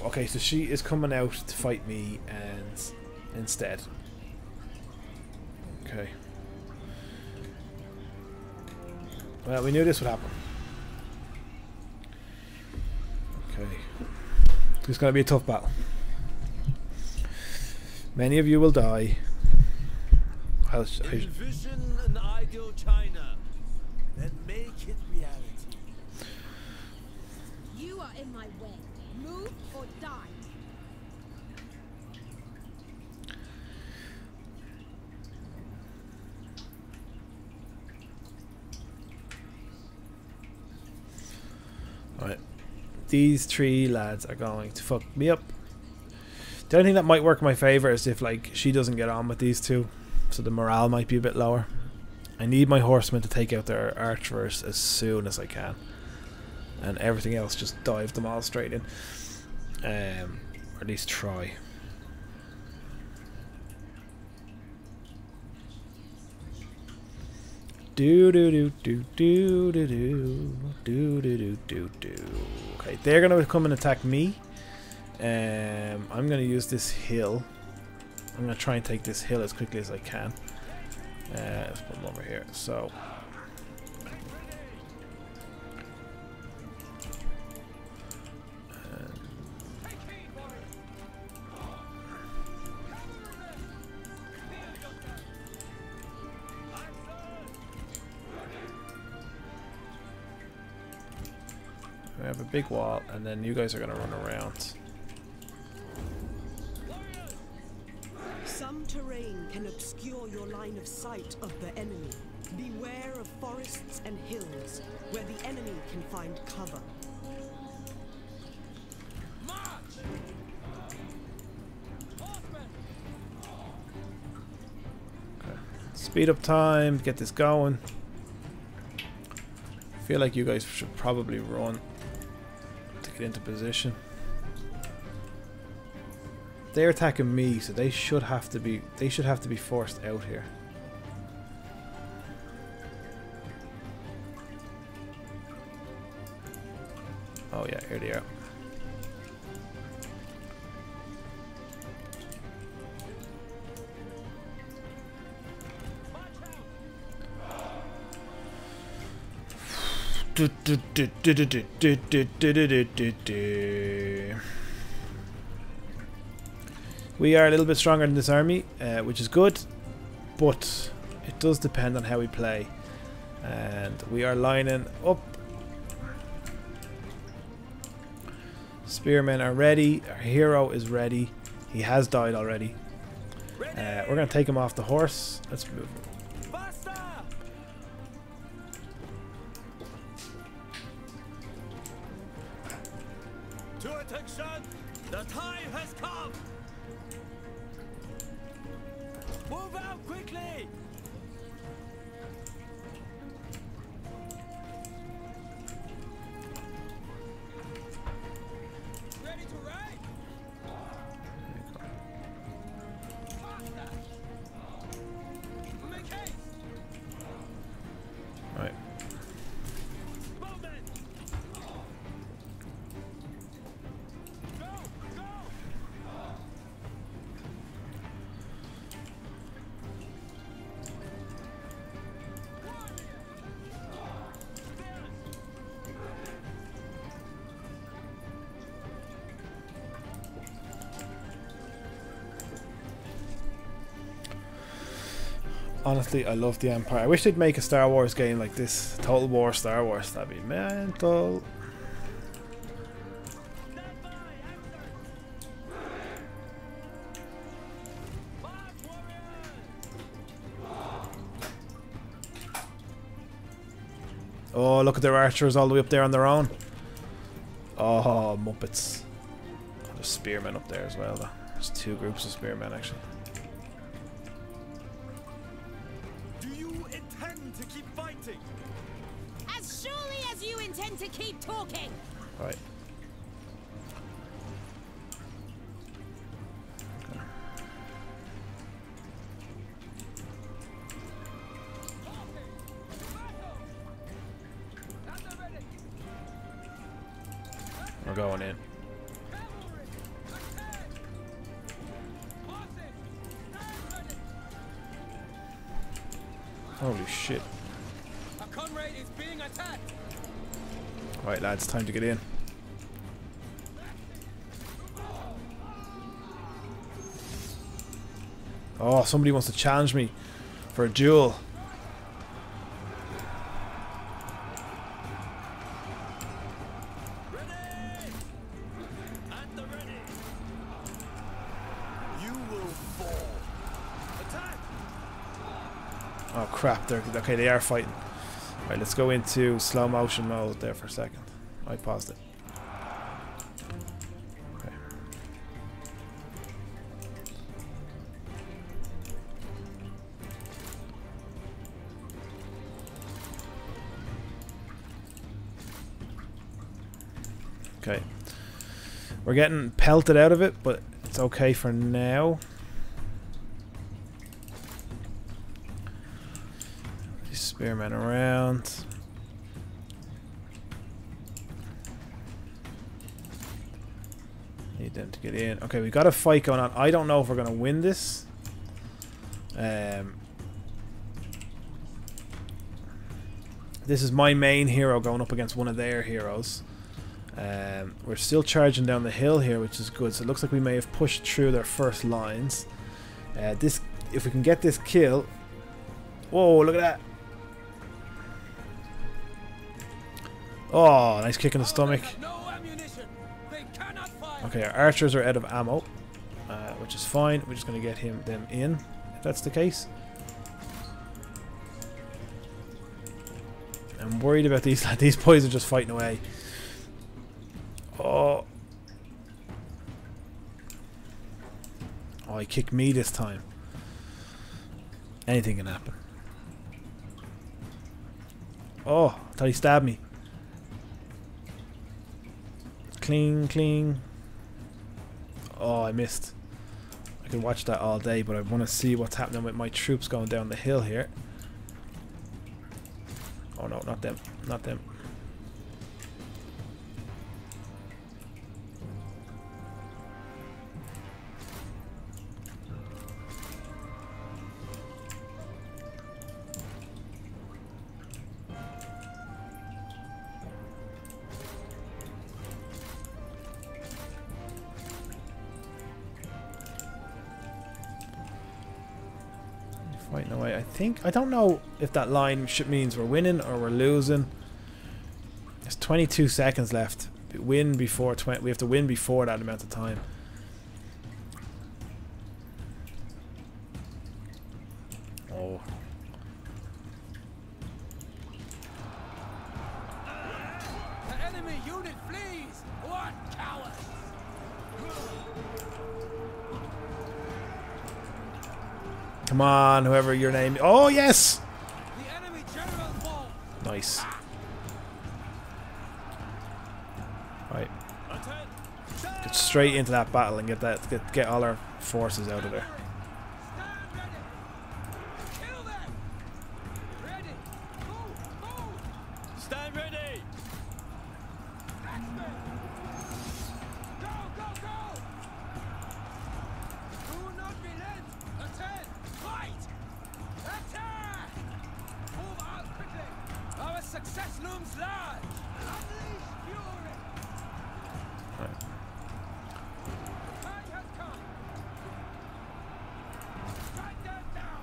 Okay, so she is coming out to fight me, and instead. Okay. Well, we knew this would happen. Okay. It's going to be a tough battle. Many of you will die. Envision an ideal China, then make it reality. You are in my way. Move or die. Right. These three lads are going to fuck me up. The only thing that might work in my favour is if like she doesn't get on with these two, so the morale might be a bit lower. I need my horsemen to take out their archers as soon as I can, and everything else just dive them all straight in, or at least try. Do do do do do do do do do do do. Okay, they're gonna come and attack me. I'm gonna use this hill. I'm gonna try and take this hill as quickly as I can. Let's put them over here. So. We have a big wall, and then you guys are gonna run around. Some terrain can obscure your line of sight of the enemy. Beware of forests and hills, where the enemy can find cover. Okay. Speed up time, get this going. I feel like you guys should probably run to get into position. They're attacking me, so they should have to be forced out here. Oh yeah, here they are. We are a little bit stronger than this army, which is good, but it does depend on how we play. And we are lining up. Spearmen are ready. Our hero is ready. He has died already. We're going to take him off the horse. Let's move him. To attention! The time has come! Move out quickly! Ready to ride? Faster! Make haste! Right. Movement! Go! Go! Honestly, I love the Empire. I wish they'd make a Star Wars game like this. Total War Star Wars. That'd be mental. Oh, look at their archers all the way up there on their own. Oh, Muppets. Oh, there's spearmen up there as well, though. There's two groups of spearmen, actually. Do you intend intend to keep fighting? As surely as you intend to keep talking. Right. We're going in. Holy shit. A comrade is being attacked. Right, lads, time to get in. Oh, somebody wants to challenge me for a duel. Oh crap, okay, they are fighting. Right, let's go into slow motion mode there for a second. I paused it. Okay. Okay. We're getting pelted out of it, but it's okay for now. Spearmen around. Need them to get in. Okay, we got a fight going on. I don't know if we're going to win this. This is my main hero going up against one of their heroes. We're still charging down the hill here, which is good. So it looks like we may have pushed through their first lines. If we can get this kill. Whoa, look at that. Oh, nice kick in the stomach. Okay, our archers are out of ammo, which is fine. We're just going to get them in, if that's the case. I'm worried about these. These boys are just fighting away. Oh, he kicked me this time. Anything can happen. Oh, I thought he stabbed me. Cling, cling. Oh, I missed. I could watch that all day, but I want to see what's happening with my troops going down the hill here. Oh no, not them. Not them. Fighting away. I don't know if that line means we're winning or we're losing. There's 22 seconds left. We have to win before that amount of time. Oh. The enemy unit flees. What cowards! Come on, whoever your name. Oh yes. The enemy general falls. Nice. Right. Get straight into that battle and get all our forces out of there. Stand ready. Kill them. Ready. Move. Stand ready! Axemen. Go, go, go. Do not relent. Attend. Fight. Attack. Move out quickly. Our success looms large. Unleash fury. Right. The time has come. Strike them down.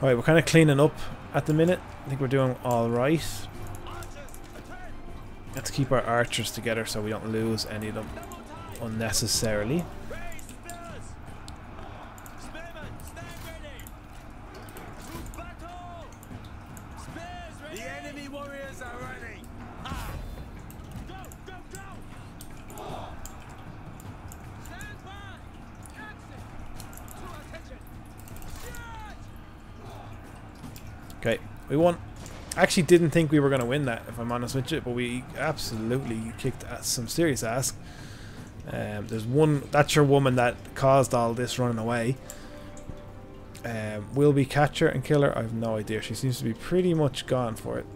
Right, we're kind of cleaning up at the minute. I think we're doing all right. Archers, attend. Let's keep our archers together so we don't lose any of them unnecessarily. Raise spears! Spearmen, stand ready! To battle! Spears ready! The enemy warriors are ready! Ha! Go, go, go! Stand by. Action. To attention. Charge. We won. I actually didn't think we were going to win that, if I'm honest with you, but we absolutely kicked some serious ass. There's one, that's your woman that caused all this running away. Will we catch her and kill her? I have no idea. She seems to be pretty much gone for it.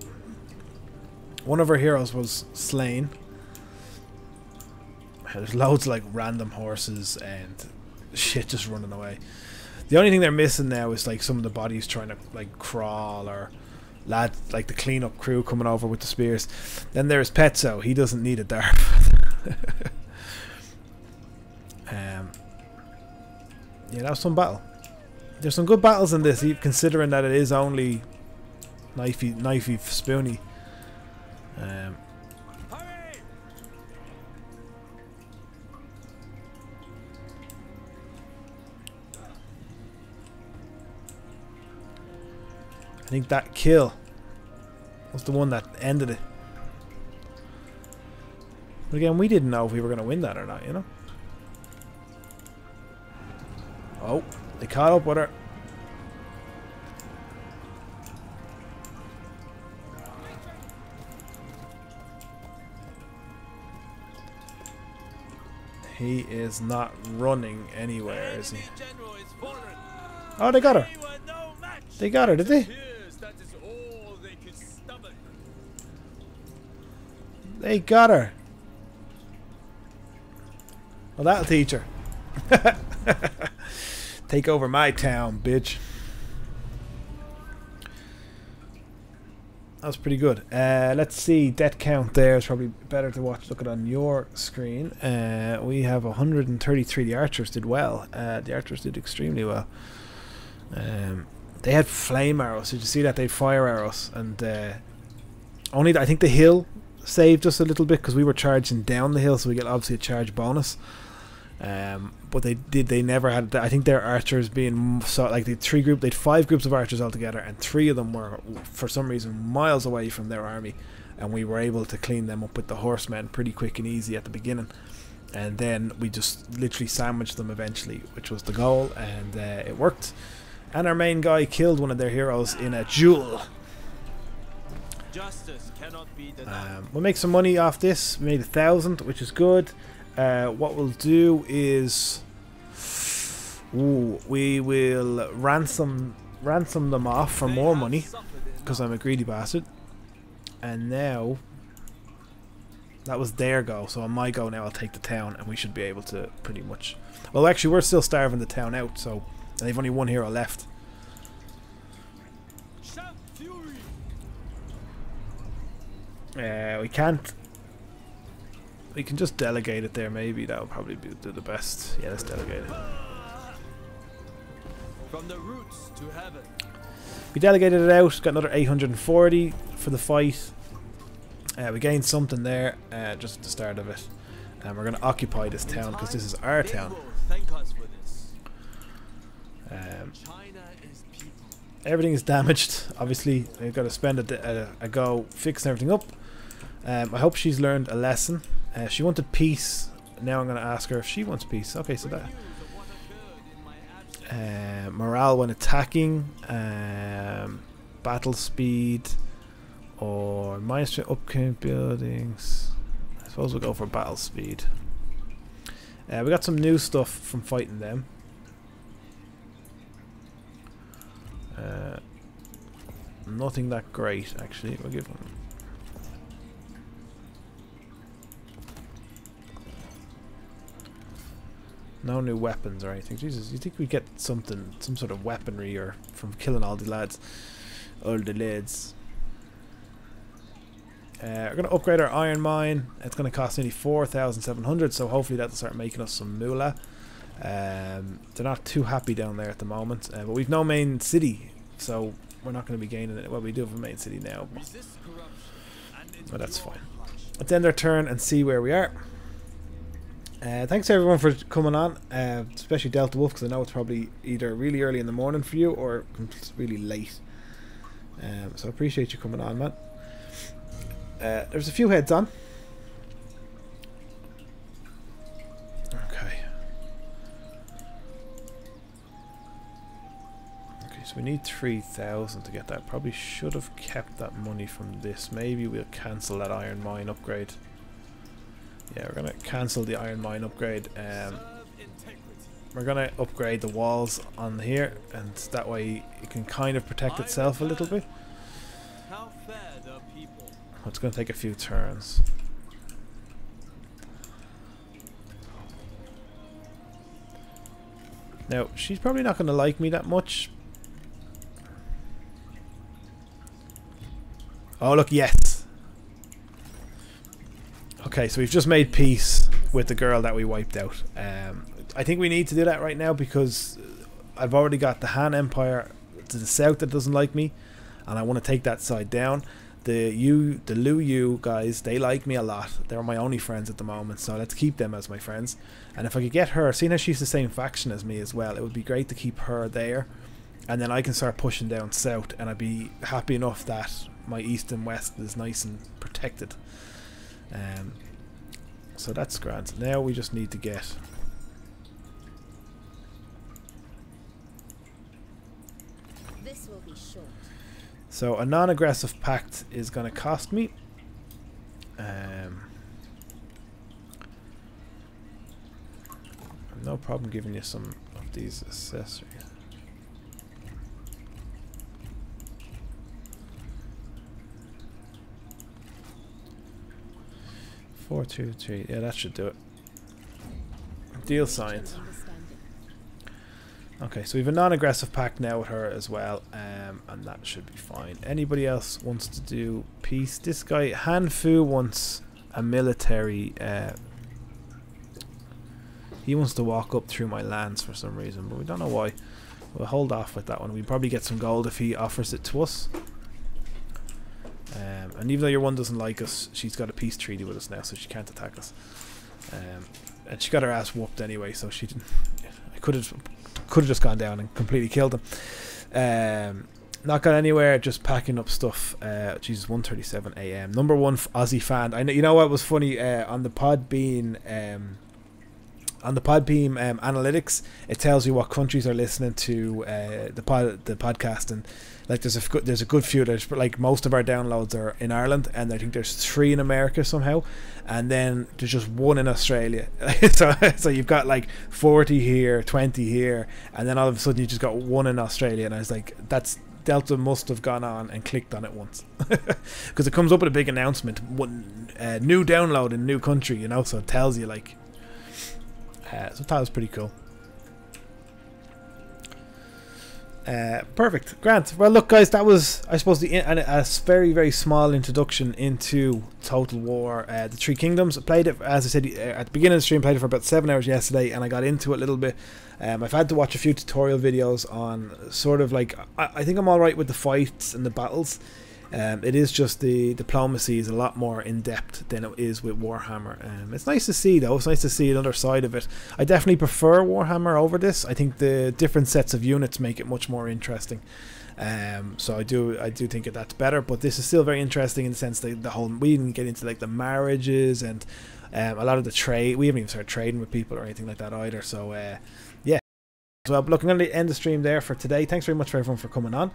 One of our heroes was slain. There's loads of like random horses and shit just running away. The only thing they're missing now is like some of the bodies trying to like crawl, or lads like the cleanup crew coming over with the spears. Then there's Petso. He doesn't need a dart. Yeah, that was some battle. There's some good battles in this, considering that it is only knifey spoony. I think that kill was the one that ended it. But again, we didn't know if we were going to win that or not, you know? Oh, they caught up with her. He is not running anywhere, is he? Oh, they got her. They got her, did they? They got her. Well, that'll teach her. Take over my town, bitch. That was pretty good. Let's see. Death count there is probably better to watch. Look at it on your screen. We have 133. The archers did well. The archers did extremely well. They had flame arrows. Did you see that? They had fire arrows, and only I think the hill saved us a little bit because we were charging down the hill, so we get obviously a charge bonus. But they never had. I think their archers being so like they had 5 groups of archers altogether, and 3 of them were for some reason miles away from their army, and we were able to clean them up with the horsemen pretty quick and easy at the beginning, and then we just literally sandwiched them eventually, which was the goal, and it worked. And our main guy killed one of their heroes in a duel. Justice cannot be denied. We'll make some money off this. We made 1,000, which is good. What we'll do is we will ransom them off for more money because I'm a greedy bastard. And now that was their go, so on my go now I'll take the town, and we should be able to pretty much. Well, actually, we're still starving the town out, so they've only 1 hero left. We can't. We can just delegate it there, maybe. That would probably be the best. Yeah, let's delegate it. From the roots to heaven. We delegated it out, got another 840 for the fight. We gained something there just at the start of it. And we're going to occupy this town because this is our town. Thank us for this. Everything is damaged, obviously. We've got to spend a go fixing everything up. I hope she's learned a lesson. She wanted peace. Now I'm going to ask her if she wants peace. Okay, so that morale when attacking, battle speed, or minus upcount buildings. I suppose we'll go for battle speed. We got some new stuff from fighting them. Nothing that great, actually. We'll give them. No new weapons or anything. Jesus, you think we get something, some sort of weaponry or from killing all the lads, all the lads. We're gonna upgrade our iron mine. It's gonna cost nearly 4,700, so hopefully that'll start making us some moolah. They're not too happy down there at the moment, but we've no main city, so we're not going to be gaining it. Well, we do have a main city now, but that's fine. Let's end our turn and see where we are. Thanks to everyone for coming on, especially Delta Wolf, because I know it's probably either really early in the morning for you or really late. So I appreciate you coming on, man. There's a few heads on. Okay. Okay, So we need 3,000 to get that. Probably should have kept that money from this. Maybe we'll cancel that iron mine upgrade. Yeah, we're gonna cancel the iron mine upgrade. We're gonna upgrade the walls on here, and that way it can kind of protect itself a little bit. How fare the people? It's gonna take a few turns. Now, she's probably not gonna like me that much. Oh, look, yes. Okay, so we've just made peace with the girl that we wiped out. I think we need to do that right now because I've already got the Han Empire to the south that doesn't like me, and I want to take that side down. The Lu Yu guys, they like me a lot. They're my only friends at the moment, so let's keep them as my friends. And if I could get her, seeing as she's the same faction as me as well, it would be great to keep her there, and then I can start pushing down south, and I'd be happy enough that my east and west is nice and protected. So that's grand. Now we just need to get This will be short. so a non-aggressive pact is going to cost me. I've no problem giving you some of these accessories. Four, 2, 3. Yeah, that should do it. Deal signed. Okay, so we have a non-aggressive pact now with her as well, and that should be fine. Anybody else wants to do peace? This guy, Han Fu, wants a military. He wants to walk up through my lands for some reason, but we don't know why. We'll hold off with that one. We'll probably get some gold if he offers it to us. And even though your one doesn't like us, she's got a peace treaty with us now, so she can't attack us. And she got her ass whooped anyway, so she didn't. I could have just gone down and completely killed him. Not got anywhere, just packing up stuff. Jesus, 1:37 a.m. Number one Aussie fan. I know. You know what was funny on the Podbean. On the Podbean analytics, it tells you what countries are listening to the podcast, and like there's a good few. There's like most of our downloads are in Ireland, and I think there's 3 in America somehow, and then there's just 1 in Australia. so you've got like 40 here, 20 here, and then all of a sudden you just got 1 in Australia, and I was like, that's Delta must have gone on and clicked on it once, because it comes up with a big announcement, new download in new country, you know, so it tells you like. So that was pretty cool. Perfect, Grant. Well, look, guys, that was, I suppose, a very, very small introduction into Total War, the Three Kingdoms. I played it, as I said at the beginning of the stream, played it for about 7 hours yesterday, and I got into it a little bit. I've had to watch a few tutorial videos on sort of like, I think I'm alright with the fights and the battles. It is just the diplomacy is a lot more in depth than it is with Warhammer. It's nice to see, though. It's nice to see another side of it. I definitely prefer Warhammer over this. I think the different sets of units make it much more interesting. So I do think that's better. But this is still very interesting in the sense that the whole, we didn't get into like the marriages and a lot of the trade. We haven't even started trading with people or anything like that either. So yeah. Well, look, I'm going to end the stream there for today. Thanks very much for everyone for coming on.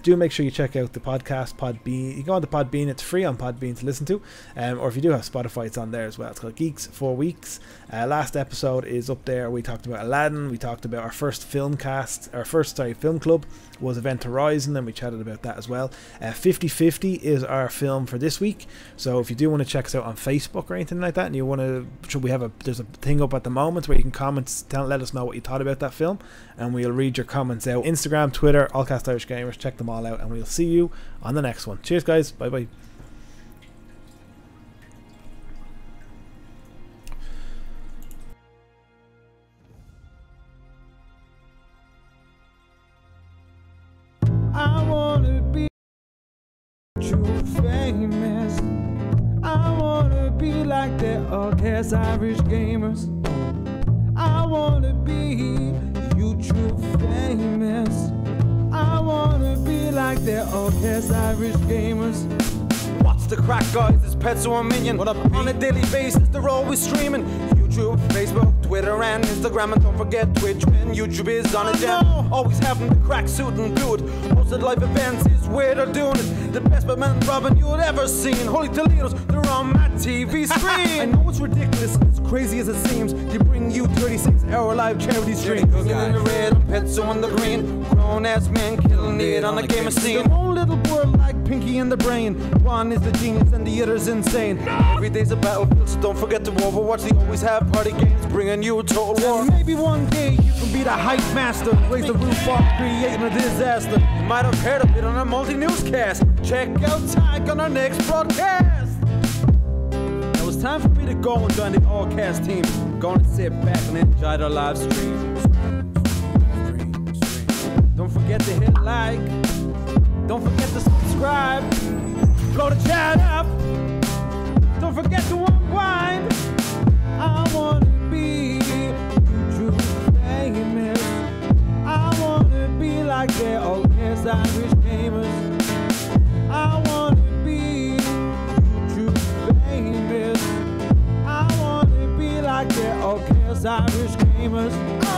Do make sure you check out the podcast, Podbean. You go on to Podbean, it's free on Podbean to listen to. Or if you do have Spotify, it's on there as well. It's called Geeks 4 Weeks. Last episode is up there. We talked about Aladdin. We talked about our first film club was Event Horizon, and we chatted about that as well. 50/50 is our film for this week. So if you do want to check us out on Facebook or anything like that, and you want to, there's a thing up at the moment where you can comment, let us know what you thought about that film, and we'll read your comments out. Instagram, Twitter, Allcast Irish Gamers, check them all out, and we'll see you on the next one. Cheers, guys. Bye bye. I wanna be true famous. I wanna be like the Allcast Irish Gamers. I wanna be you true famous. I wanna be like the Allcast Irish Gamers. What's the crack, guys? It's Petso and Minyon. What up? On a daily basis, they're always streaming. You YouTube, Facebook, Twitter, and Instagram, and don't forget Twitch when YouTube is on a jam. Always having the crack suit and boot. Hosted live events is where they're doing it. The best Batman Robin you'd ever seen. Holy Toledo's, they're on my TV screen. I know it's ridiculous, it's crazy as it seems. They bring you 36-hour live charity stream. Cooking in the red, and Petso on the green. Grown ass men killing it on the gamer scene. Their own little world like Pinky and the Brain. One is the genius and the other's insane. Every day's a battlefield, so don't forget to Overwatch. They always have party games, bringing you Total War. And maybe one day you can be the hype master. Raise the roof off, creating a disaster. You might have heard of it on a multi-newscast. Check out Tyke on our next broadcast. Now it's time for me to go and join the Allcast team. Gonna sit back and enjoy their live stream. Don't forget to hit like. Don't forget to subscribe. Blow the chat up. Don't forget to unwind. I wanna be true famous. I wanna be like the Allcast Irish gamers. I wanna be true famous. I wanna be like the Allcast Irish gamers.